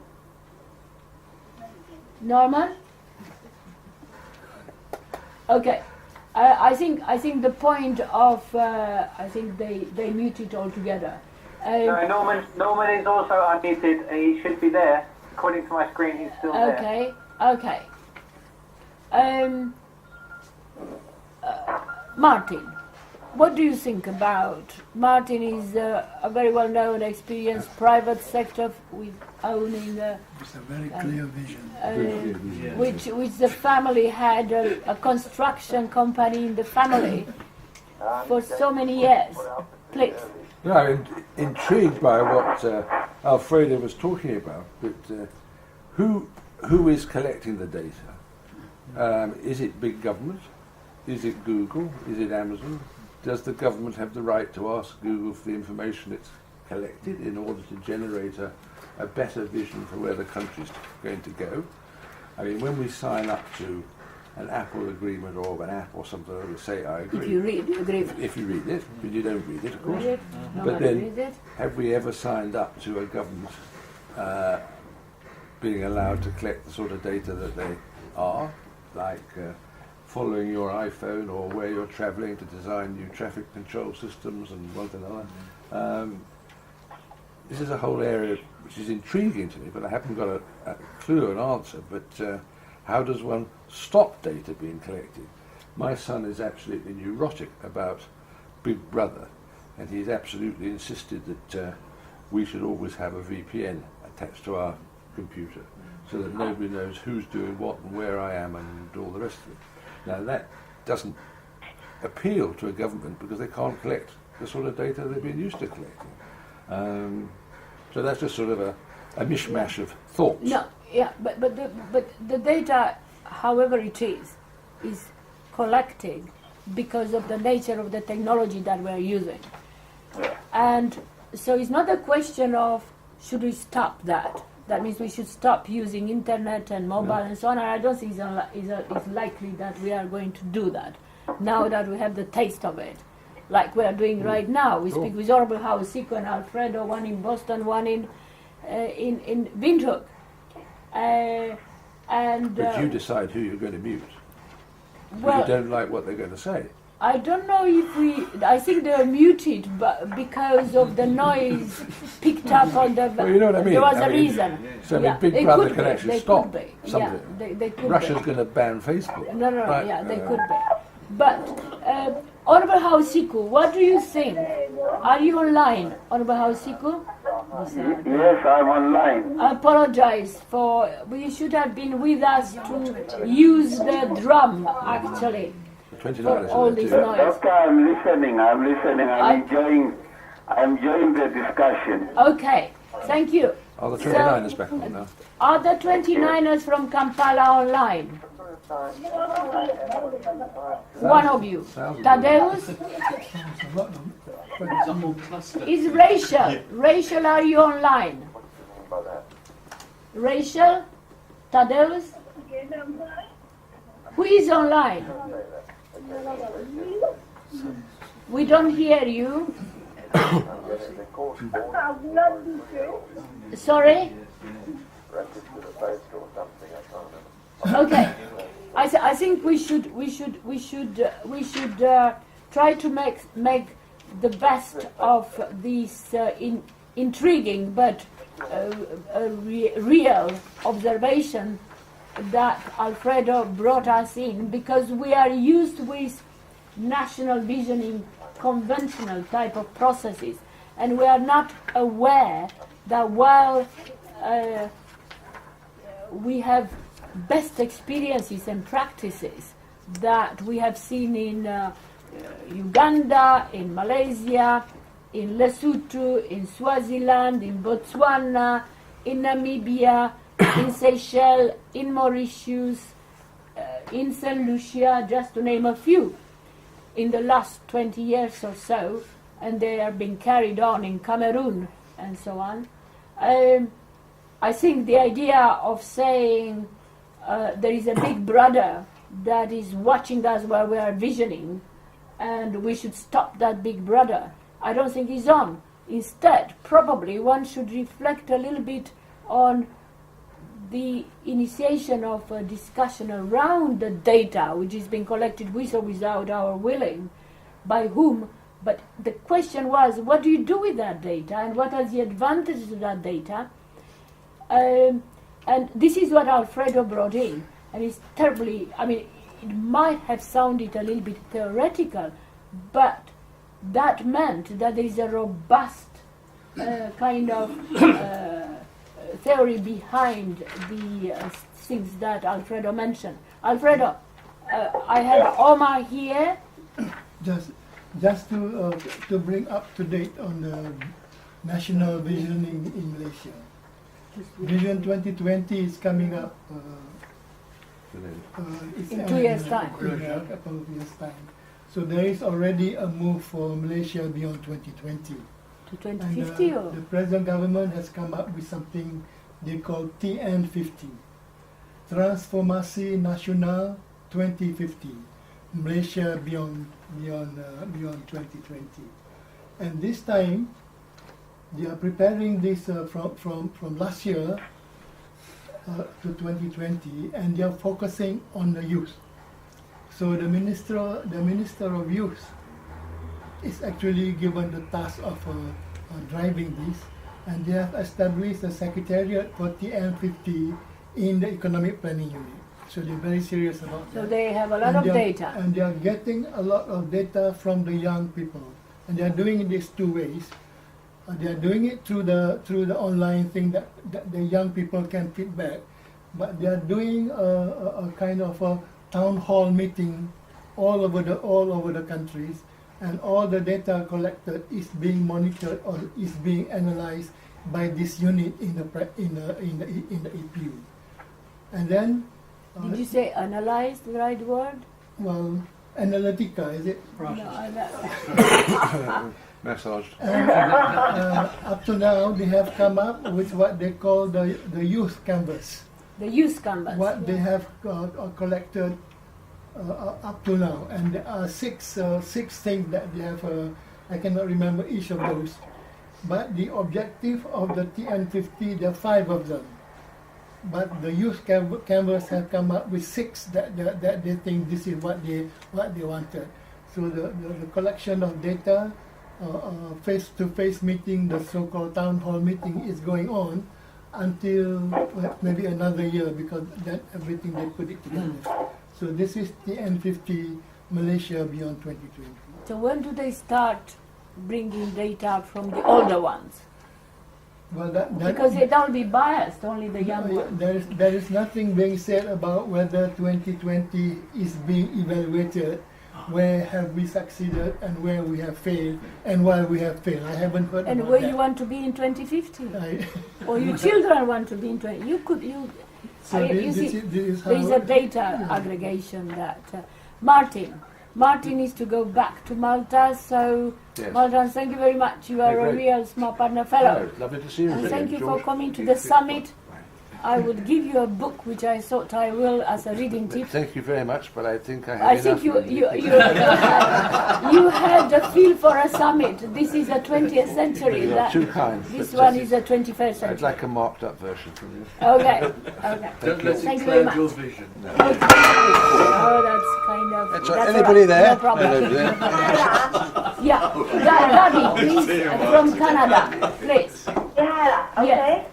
Okay. I think the point of I think they muted altogether. No, Norman is also unmuted. He should be there. According to my screen, he's still there. Okay. Martin, what do you think about? Martin is a very well-known, experienced private sector with owning. It's a very clear vision. Which the family had a construction company in the family for so many years. Please. No, I'm intrigued by what Alfredo was talking about, but who is collecting the data? Is it big government? Is it Google? Is it Amazon? Does the government have the right to ask Google for the information it's collected in order to generate a better vision for where the country's going to go? I mean, when we sign up to an Apple agreement or an app or something, we say, I agree. If you read the agreement. If you read it, but you don't read it, of course. Read it. But then, have we ever signed up to a government being allowed to collect the sort of data that they are, like following your iPhone or where you're travelling to design new traffic control systems and one thing or another? This is a whole area which is intriguing to me, but I haven't got a clue, an answer. But how does one stop data being collected? My son is absolutely neurotic about Big Brother, and he's absolutely insisted that we should always have a VPN attached to our computer so that nobody knows who's doing what and where I am and all the rest of it. Now that doesn't appeal to a government because they can't collect the sort of data they've been used to collecting. So that's just sort of a mishmash of thoughts. No, yeah, but the data, however it is collected because of the nature of the technology that we're using. And so it's not a question of should we stop that. That means we should stop using internet and mobile and so on. And I don't think it's likely that we are going to do that now that we have the taste of it, like we are doing right now. We speak with Honorable House Siko and Alfredo, one in Boston, one in Windhoek. But you decide who you're going to mute. Well, you don't like what they're going to say. I don't know if I think they were muted but because of the noise picked up on the... Well, you know what I mean? There was a reason. So Big Brother can actually stop something. Yeah, they could Russia's going to ban Facebook. No, they could be. But, Honorable House Siku, what do you think? Are you online, Honorable House Siku? Yes, I'm online. I apologize for... We should have been with us to use the drum, actually. For all this noise. Doctor, I'm listening. I'm enjoying the discussion. Okay, thank you. Are the 29ers back on now? Are the 29ers from Kampala online? One of you. Tadeusz? Is Rachel? Rachel, are you online? Rachel? Tadeusz? Who is online? We don't hear you. Sorry? Okay. I think we should try to make the best of this intriguing but real observation that Alfredo brought us in, because we are used with national visioning, conventional type of processes, and we are not aware that while we have best experiences and practices that we have seen in Uganda, in Malaysia, in Lesotho, in Swaziland, in Botswana, in Namibia, in Seychelles, in Mauritius, in St. Lucia, just to name a few, in the last 20 years or so, and they are being carried on in Cameroon and so on. I think the idea of saying there is a big brother that is watching us while we are visioning, and we should stop that big brother, I don't think is on. Instead, probably one should reflect a little bit on the initiation of a discussion around the data which is being collected with or without our willing, by whom, but the question was, what do you do with that data, and what are the advantages of that data? And this is what Alfredo brought in, and it's terribly, I mean, it might have sounded a little bit theoretical, but that meant that there is a robust kind of theory behind the things that Alfredo mentioned. Alfredo, I have Omar here. Just to bring up to date on the national visioning in Malaysia. Vision 2020 is coming up in 2 years' time. In a couple of years' time. So there is already a move for Malaysia beyond 2020. To 2050 and, the present government has come up with something they call TN50, Transformasi Nasional 2050, Malaysia beyond 2020. And this time, they are preparing this from last year to 2020, and they are focusing on the youth. So the Minister of Youth is actually given the task of driving this, and they have established a secretariat for TN50 in the Economic Planning Unit. So they're very serious about that. So they have a lot of data. And they are getting a lot of data from the young people, and they are doing this two ways. They are doing it through the online thing that the young people can feedback, but they are doing a kind of a town hall meeting all over the countries, and all the data collected is being monitored or is being analyzed by this unit in the EPU. And then did you say analyze, the right word? Well, analytica, is it? Massaged. Up to now, they have come up with what they call the youth canvas. The youth canvas. What they have collected up to now, and there are six things that they have. I cannot remember each of those, but the objective of the TN50, there are 5 of them. But the youth canvas have come up with 6 that they think this is what they wanted. So the collection of data, face-to-face meeting, the so-called town hall meeting, is going on until maybe another year, because then everything they put it together. So this is TN50 Malaysia beyond 2020. So when do they start bringing data from the older ones? Well, that because they'd all be biased, only the young ones. There is nothing being said about whether 2020 is being evaluated where have we succeeded and where we have failed and why we have failed. I haven't heard And about where that. you want to be in 2050? I- Or your children want to be in 20? So I mean, this you is- see, this is there is how- a data aggregation that Martin is to go back to Malta. So Yes. Martin, thank you very much. You are Yeah, a great. real Smart Partner Fellow. No, lovely to see you And again, thank you for George. coming to the summit. I would give you a book, which I thought I will, as a reading tip. Thank you very much, but I think I have I enough. think you had a feel for a summit. This is a 20th century. You are too kind. This but one is a 21st I'd century. like a marked up version from you. Okay. Don't let Thank it you very cloud much. your vision. No. Oh, that's kind of. That's that's anybody all right. there? No problem. Hello there. Yeah, Gabi, please, from Canada, please. Yeah, okay. Yes.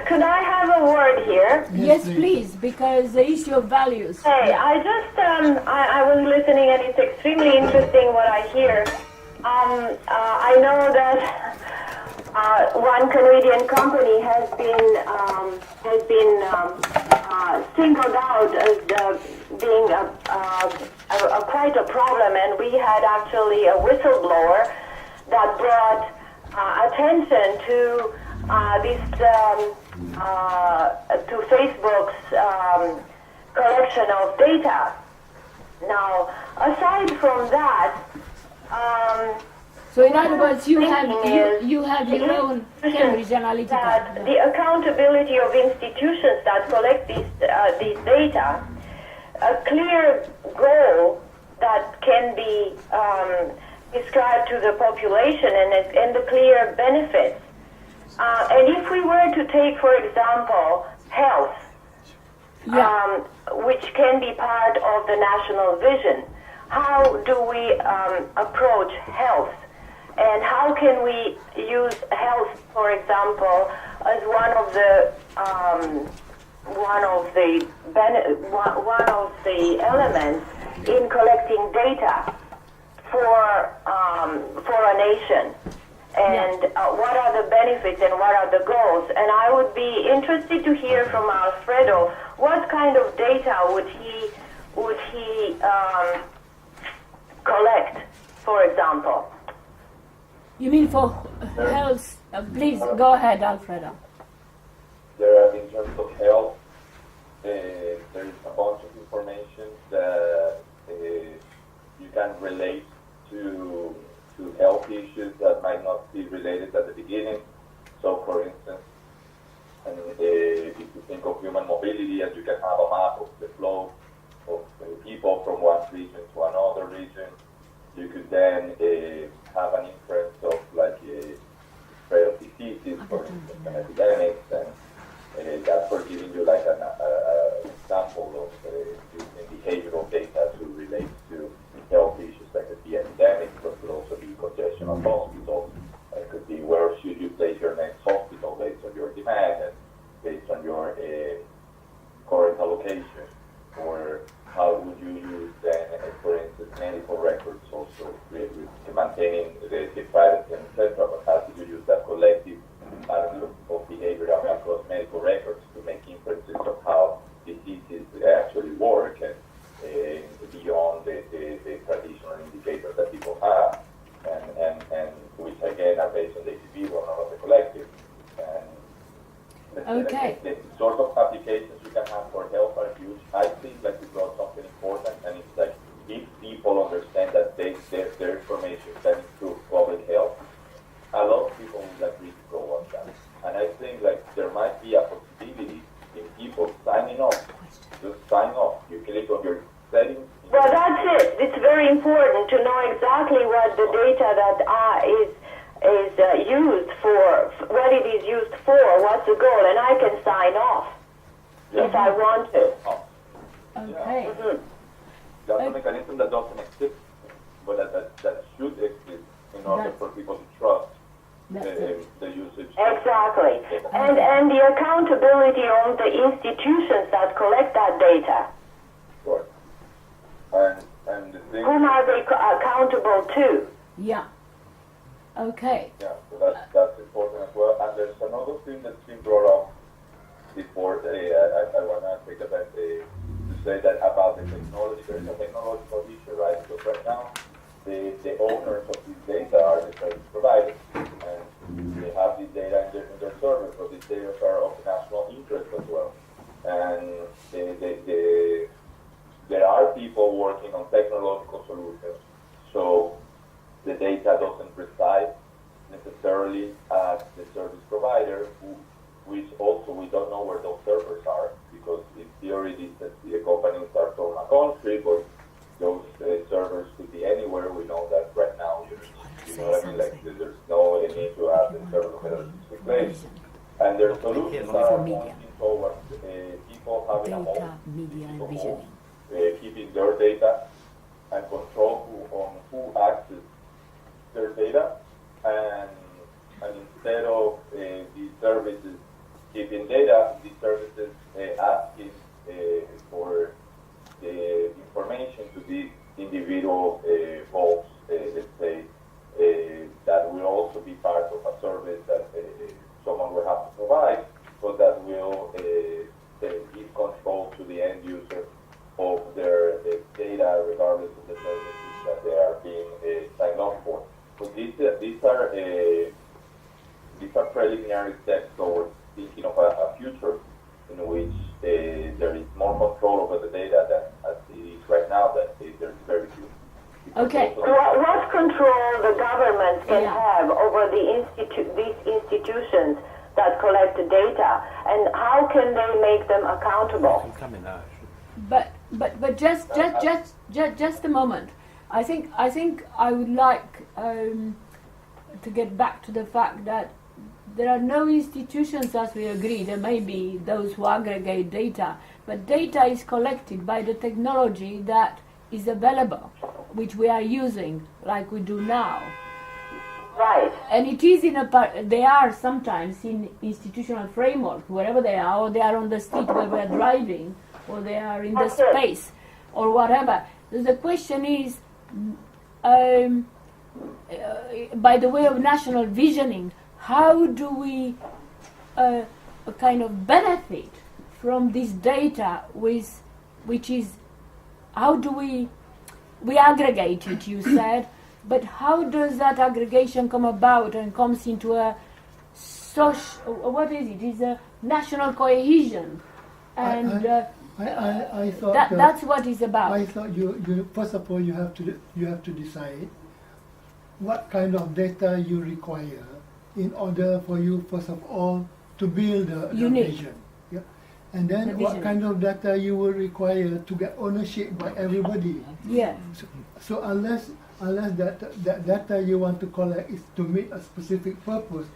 Could I have a word here? Yes, please, because the issue of values. Hey, I just, I was listening and it's extremely interesting what I hear. I know that one Canadian company has been singled out as being quite a problem, and we had actually a whistleblower that brought attention to to Facebook's collection of data. Now, aside from that, So in other words, you have thinking you have your own Cambridge Analytica. that the accountability of institutions that collect these data, a clear goal that can be described to the population and the clear benefits. And if we were to take, for example, health, which can be part of the national vision, how do we approach health? And how can we use health, for example, as one of the elements in collecting data for a nation? And what are the benefits and what are the goals? And I would be interested to hear from Alfredo what kind of data would he collect, for example. You mean for health? Please go ahead, Alfredo. There are, in terms of health, there is a bunch of information that you can relate to health issues that might not be related at the beginning. So, for instance, if you think of human mobility, and you can have a map of the flow of people from one region to another region, you could then have an inference of like spread of diseases, for instance, and epidemics, and that's for giving you like an example of using behavioral data to relate to health issues that could be epidemics, but could also be congestion of hospitals. It could be where should you place your next hospital based on your demand and based on your current allocation, or how would you use then, for instance, medical records also, maintaining the privacy, etc. But how do you use that collective pattern of behavior across medical records to make inferences of how diseases actually work and beyond the traditional indicators that people have, and which again are based on the individual, not on the collective. And the sort of applications you can have for health are huge. I think like you brought something important, and it's like if people understand that their information can improve public health, a lot of people will agree to go on that. And I think like there might be a possibility in people signing up. Just sign up. You click on your settings. Well, that's it. It's very important to know exactly what the data that is used for, what it is used for, what's the goal, and I can sign off if I want to. Okay. That's a mechanism that doesn't exist, but that should exist in order for people to trust the usage. Exactly. And the accountability on the institutions that collect that data. Sure. And the thing. Whom are they accountable to? Yeah. Okay. Yeah, so that's important as well. And there's another thing that's been brought up before. I want to take a bit to say that about the technology, there is a technological issue, right? Because right now, the owners of this data are the service providers, and they have this data in their servers, but these data are of national interest as well. And there are people working on technological solutions, so the data doesn't reside necessarily at the service provider, which also we don't know where those servers are, because in theory the companies are from a country, but those servers could be anywhere. We know that right now, you know what I mean, like there's no need to have the server at a specific place. And their solutions are pointing towards people having a home, keeping their data and control on who accesses their data, and instead of these services keeping data, these services asking for the information to these individual folks, let's say, that will also be part of a service that someone will have to provide, but that will give control to the end user of their data, regardless of the services that they are being signed up for. But these are preliminary steps towards thinking of a future in which there is more control over the data than as it is right now. That there's very few. Okay. What control the government can have over these institutions that collect the data, and how can they make them accountable? But just a moment. I think I would like to get back to the fact that there are no institutions, as we agree. There may be those who aggregate data, but data is collected by the technology that is available, which we are using, like we do now. Right. And it is they are sometimes in institutional framework, wherever they are, or they are on the street where we are driving, or they are in the space, or whatever. The question is, by the way of national visioning, how do we kind of benefit from this data, which is, how do we aggregate it, you said, but how does that aggregation come about and comes into a social, what is it? It's a national cohesion. And I thought that's what it's about. I thought you first of all you have to decide what kind of data you require in order for you first of all to build the vision. Yeah? And then what kind of data you will require to get ownership by everybody. Yeah. So unless that data you want to collect is to meet a specific purpose,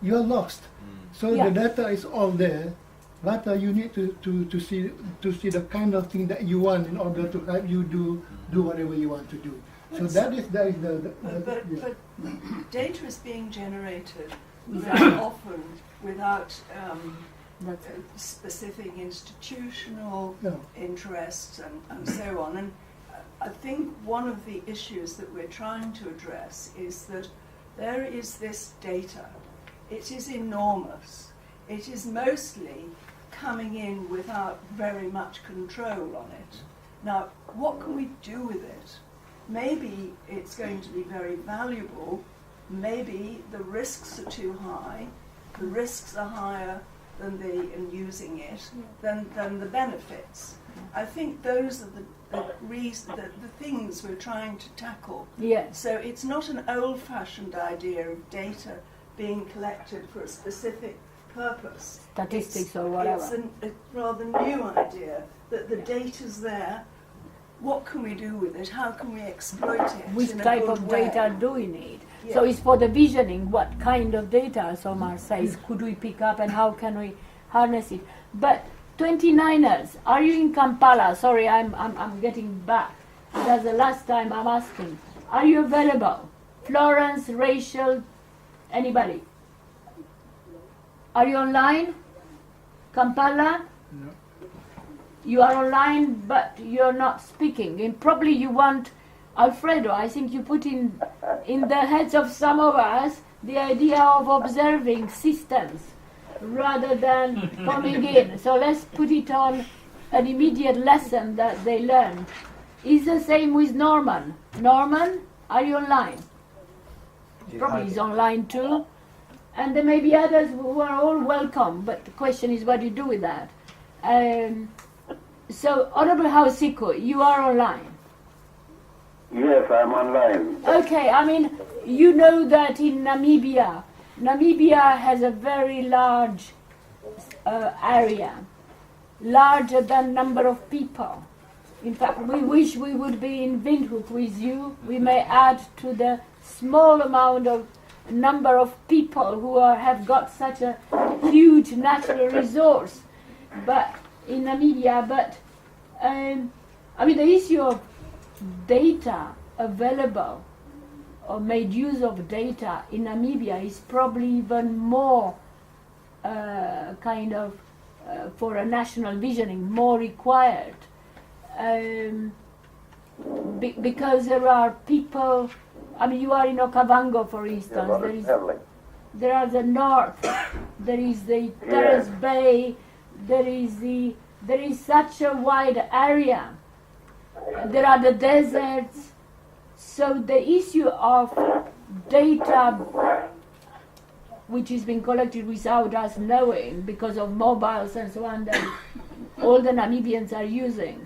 you're lost. So the data is all there. But you need to see the kind of thing that you want in order to help you do whatever you want to do. So that is the but data is being generated very often without specific institutional interests and so on. And I think one of the issues that we're trying to address is that there is this data. It is enormous. It is mostly coming in without very much control on it. Now, what can we do with it? Maybe it's going to be very valuable. Maybe the risks are too high. The risks are higher in using it than the benefits. I think those are the things we're trying to tackle. Yes. So it's not an old-fashioned idea of data being collected for a specific purpose. Statistics or whatever. It's a rather new idea that the data's there. What can we do with it? How can we exploit it? Which type of data do we need? Yeah. So it's for the visioning. What kind of data, as Omar says, could we pick up and how can we harness it? But 29ers, are you in Kampala? Sorry, I'm getting back. That's the last time I'm asking. Are you available? Florence, Rachel, anybody? Are you online? Kampala? No. You are online, but you're not speaking. And probably you want, Alfredo, I think you put in the heads of some of us the idea of observing systems rather than coming in. So let's put it on an immediate lesson that they learned. Is the same with Norman. Norman, are you online? Probably he's online too. And there may be others who are all welcome, but the question is what do you do with that? So, Honorable Hausiko, you are online. Yes, I'm online. Okay, I mean, you know that in Namibia has a very large area, larger than number of people. In fact, we wish we would be in Windhoek with you. We may add to the small amount of number of people who have got such a huge natural resource, but in Namibia. But I mean, the issue of data available or made use of data in Namibia is probably even more for a national visioning, more required. Because there are people, I mean, you are in Okavango, for instance. There are the north, there is the Terrace Bay, there is such a wide area. There are the deserts. So the issue of data, which is being collected without us knowing, because of mobiles and so on, that all the Namibians are using.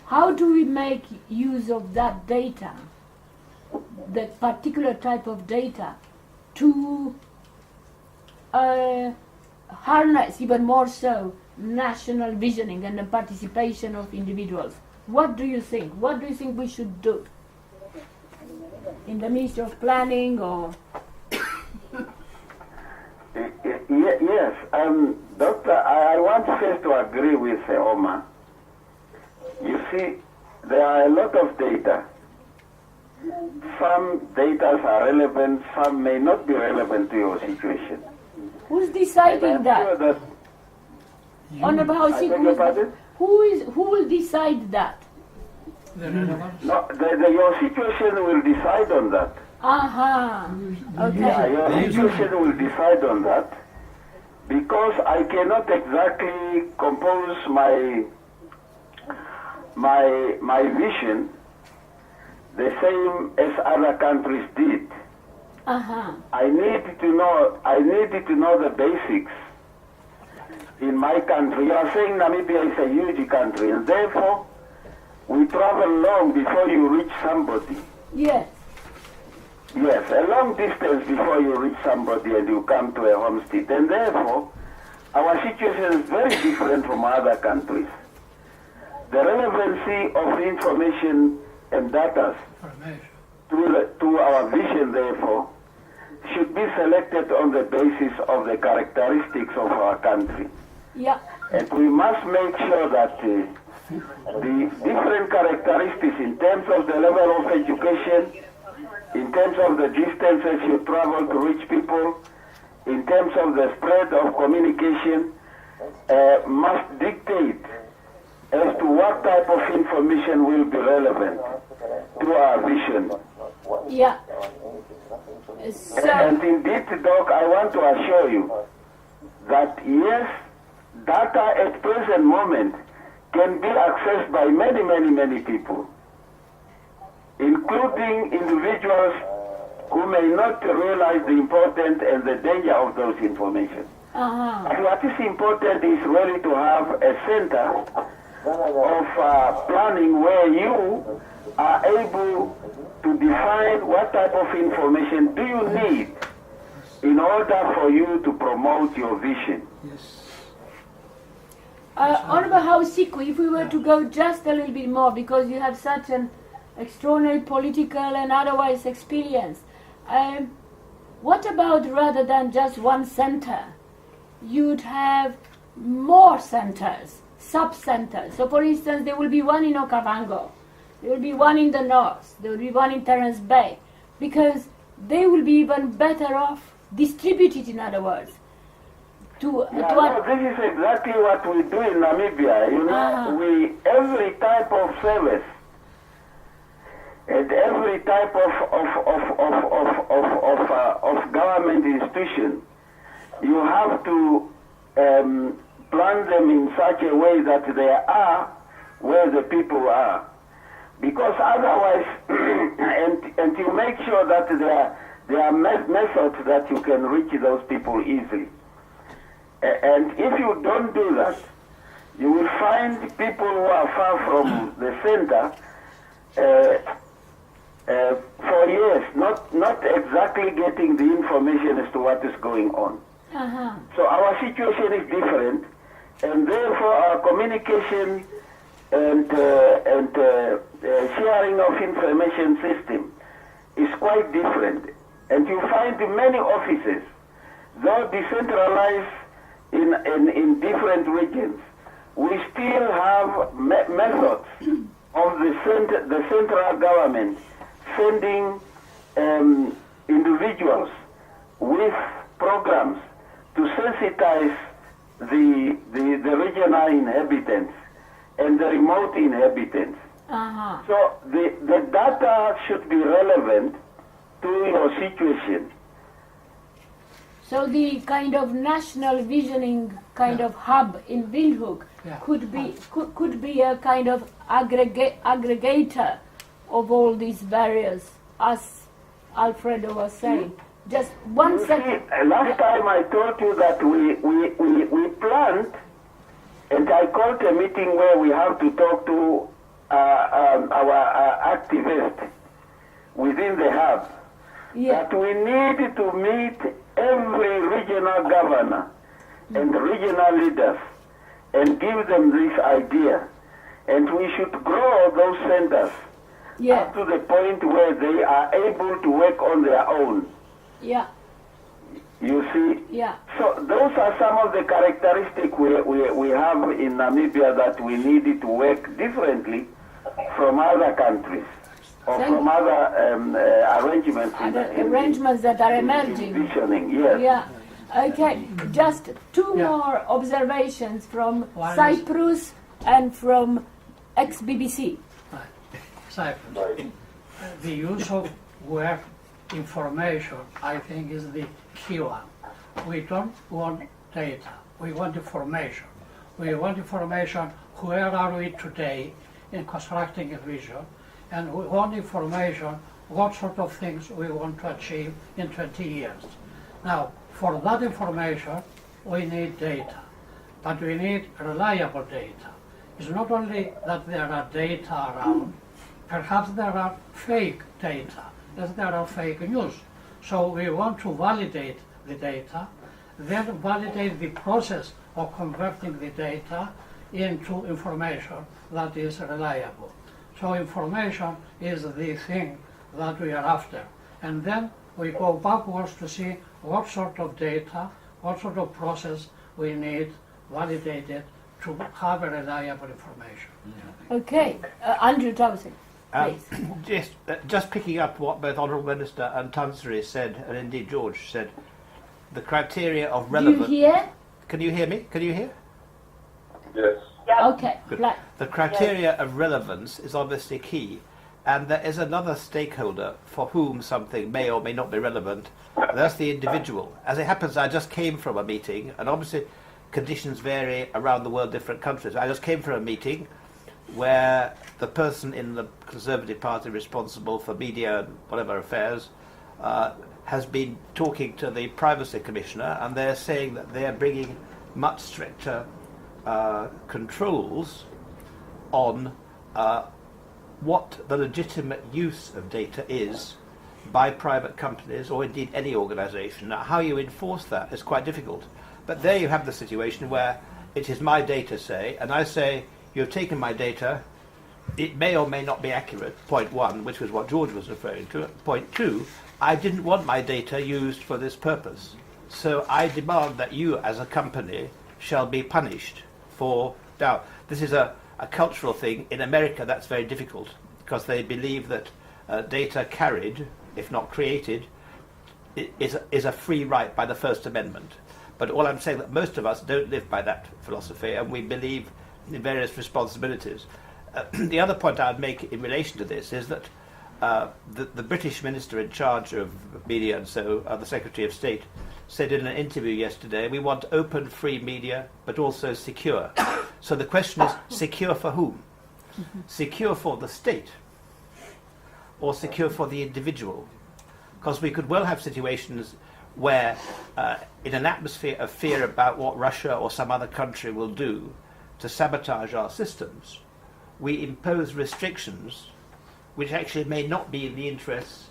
How do we make use of that data, that particular type of data, to harness even more so national visioning and the participation of individuals? What do you think? What do you think we should do in the Ministry of Planning or? Yes, Doctor, I want first to agree with Omar. You see, there are a lot of data. Some data are relevant, some may not be relevant to your situation. Who's deciding that? Sure that Honorable Hausiko, who will decide that? No, your situation will decide on that. Aha. Okay. Yeah, your situation will decide on that, because I cannot exactly compose my vision the same as other countries did. I need to know the basics in my country. You are saying Namibia is a huge country, and therefore we travel long before you reach somebody. Yes. Yes, a long distance before you reach somebody and you come to a homestead. And therefore, our situation is very different from other countries. The relevancy of information and data to our vision, therefore, should be selected on the basis of the characteristics of our country. Yeah. And we must make sure that the different characteristics in terms of the level of education, in terms of the distances you travel to reach people, in terms of the spread of communication, must dictate as to what type of information will be relevant to our vision. Yeah. And indeed, Doc, I want to assure you that yes, data at present moment can be accessed by many people, including individuals who may not realize the importance and the danger of those information. But what is important is really to have a center of planning where you are able to define what type of information do you need in order for you to promote your vision. Honorable Hausiko, if we were to go just a little bit more, because you have such an extraordinary political and otherwise experience, what about rather than just one center, you'd have more centers, sub-centers? So for instance, there will be one in Okavango, there will be one in the north, there will be one in Terrace Bay, because they will be even better off distributed, in other words. This is exactly what we do in Namibia. You know, every type of service and every type of government institution, you have to plan them in such a way that they are where the people are. Because otherwise, and you make sure that there are methods that you can reach those people easily. And if you don't do that, you will find people who are far from the center for years, not exactly getting the information as to what is going on. So our situation is different, and therefore our communication and sharing of information system is quite different. And you find many offices, though decentralized in different regions, we still have methods of the central government sending individuals with programs to sensitize the regional inhabitants and the remote inhabitants. So the data should be relevant to your situation. So the kind of national visioning kind of hub in Windhoek could be a kind of aggregator of all these barriers, as Alfredo was saying. Just one second. Last time I told you that we planned, and I called a meeting where we have to talk to our activists within the hub. That we need to meet every regional governor and regional leaders and give them this idea. And we should grow those centers up to the point where they are able to work on their own. You see? So those are some of the characteristics we have in Namibia that we need to work differently from other countries. Or from other arrangements. Arrangements that are emerging. Visioning, yes. Okay, just two more observations from Cyprus and from ex-BBC. Cyprus. The use of web information, I think, is the key one. We don't want data. We want information. We want information, where are we today in constructing a vision, and we want information, what sort of things we want to achieve in 20 years. Now, for that information, we need data, but we need reliable data. It's not only that there are data around, perhaps there are fake data, that there are fake news. So we want to validate the data, then validate the process of converting the data into information that is reliable. So information is the thing that we are after. And then we go backwards to see what sort of data, what sort of process we need validated to have a reliable information. Okay, Andrew Thompson, please. Just picking up what both Honourable Minister and Tansari said, and indeed George said, the criteria of relevance... Do you hear? Can you hear me? Can you hear? Yes. Okay. The criteria of relevance is obviously key, and there is another stakeholder for whom something may or may not be relevant. That's the individual. As it happens, I just came from a meeting, and obviously conditions vary around the world, different countries. I just came from a meeting where the person in the Conservative Party responsible for media and whatever affairs has been talking to the Privacy Commissioner, and they're saying that they're bringing much stricter controls on what the legitimate use of data is by private companies or indeed any organisation. Now, how you enforce that is quite difficult. But there you have the situation where it is my data, say, and I say, you've taken my data, it may or may not be accurate, point one, which was what George was referring to. Point two, I didn't want my data used for this purpose. So I demand that you, as a company, shall be punished for... Now, this is a cultural thing. In America, that's very difficult, because they believe that data carried, if not created, is a free right by the First Amendment. But all I'm saying that most of us don't live by that philosophy, and we believe in various responsibilities. The other point I would make in relation to this is that the British minister in charge of media and so, the Secretary of State, said in an interview yesterday, we want open, free media, but also secure. So the question is, secure for whom? Secure for the state, or secure for the individual? Because we could well have situations where, in an atmosphere of fear about what Russia or some other country will do to sabotage our systems, we impose restrictions which actually may not be in the interests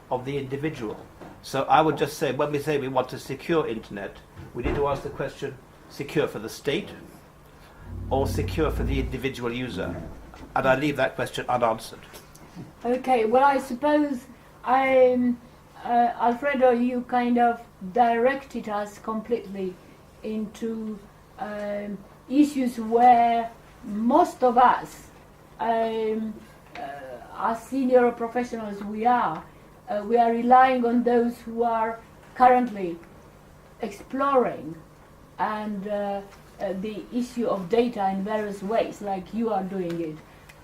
of the individual. So I would just say, when we say we want a secure internet, we need to ask the question, secure for the state or secure for the individual user? And I leave that question unanswered. Okay, well, I suppose Alfredo, you kind of directed us completely into issues where most of us, as senior professionals we are relying on those who are currently exploring and the issue of data in various ways, like you are doing it,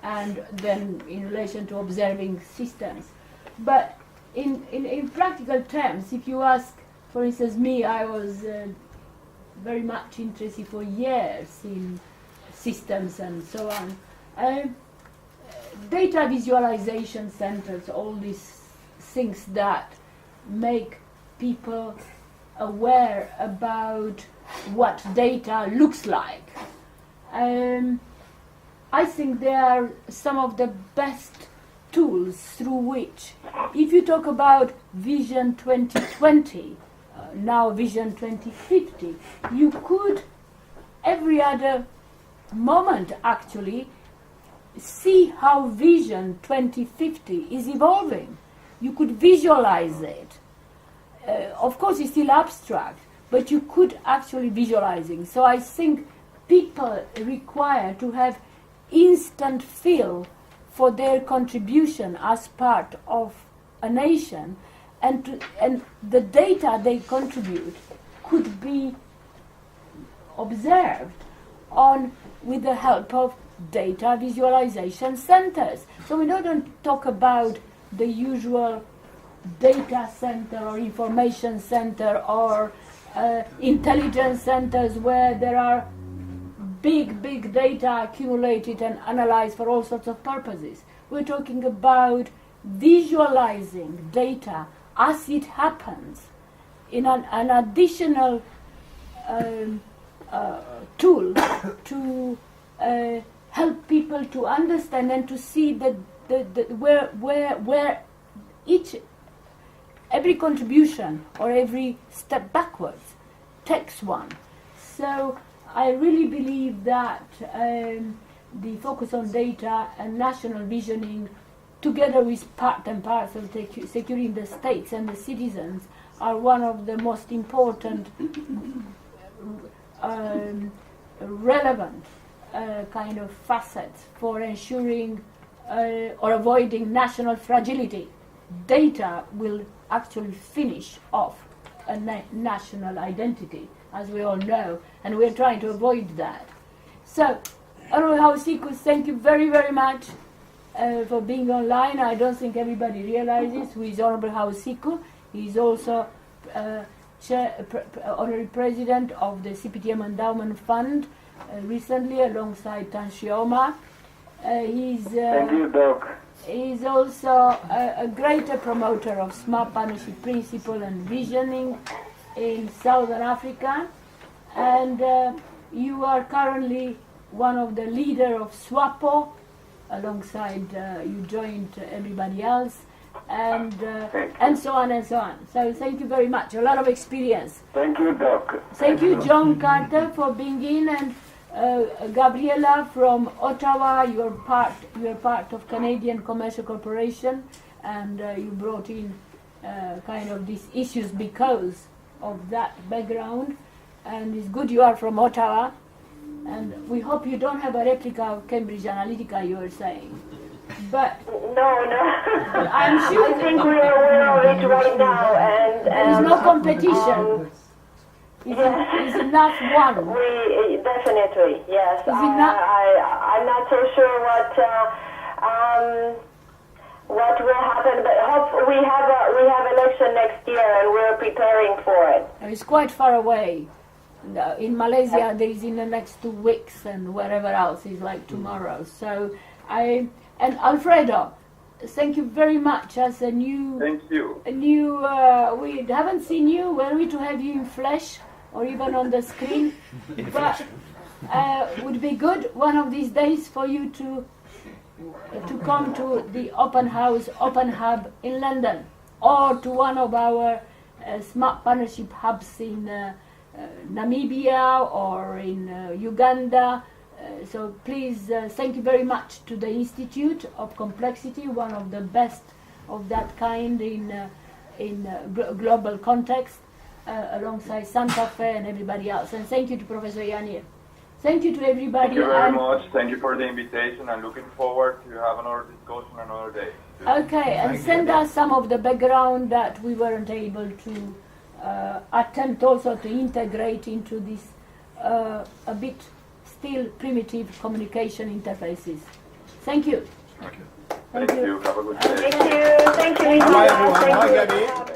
and then in relation to observing systems. But in practical terms, if you ask, for instance, me, I was very much interested for years in systems and so on. Data visualization centers, all these things that make people aware about what data looks like. I think they are some of the best tools through which, if you talk about Vision 2020, now Vision 2050, you could every other moment actually see how Vision 2050 is evolving. You could visualize it. Of course, it's still abstract, but you could actually visualizing. So I think people require to have instant feel for their contribution as part of a nation, and the data they contribute could be observed on with the help of data visualization centers. So we don't talk about the usual data center or information center or intelligence centers where there are big data accumulated and analyzed for all sorts of purposes. We're talking about visualizing data as it happens in an additional tool to help people to understand and to see that where every contribution or every step backwards takes one. So I really believe that the focus on data and national visioning, together with part and parcel securing the states and the citizens, are one of the most important relevant kind of facets for ensuring or avoiding national fragility. Data will actually finish off a national identity, as we all know, and we're trying to avoid that. So, Honorable Hausiko, thank you very much for being online. I don't think everybody realizes who is Honorable Hausiko. He is also Honorary President of the CPTM Endowment Fund recently, alongside Tanshioma. Thank you, Doc. He's also a greater promoter of smart partnership principle and visioning in Southern Africa, and you are currently one of the leader of SWAPO, alongside you joined everybody else, and so on and so on. So thank you very much. A lot of experience. Thank you, Doc. Thank you, John Carter, for being in, and Gabriela from Ottawa. You're part of Canadian Commercial Corporation, and you brought in kind of these issues because of that background. And it's good you are from Ottawa, and we hope you don't have a replica of Cambridge Analytica, you were saying. But no. But I'm sure. I think we are aware of it right now, and there is no competition. Is enough one? We definitely, yes. I'm not so sure what what will happen, but we have election next year and we're preparing for it. It's quite far away. In Malaysia, there is in the next 2 weeks, and wherever else is like tomorrow. So and Alfredo, thank you very much. As a new, thank you. We haven't seen you. Were we to have you in flesh or even on the screen? But would be good one of these days for you to come to the open house, open hub in London, or to one of our smart partnership hubs in Namibia or in Uganda. So please, thank you very much to the Institute of Complexity, one of the best of that kind in global context, alongside Santa Fe and everybody else. And thank you to Professor Yanir. Thank you to everybody. Thank you very much. Thank you for the invitation. I'm looking forward to have another discussion another day. Okay, and send us some of the background that we weren't able to attempt also to integrate into this a bit still primitive communication interfaces. Thank you. Thank you. Have a good day. Thank you. Thank you. Bye, everyone. Bye, Gabby.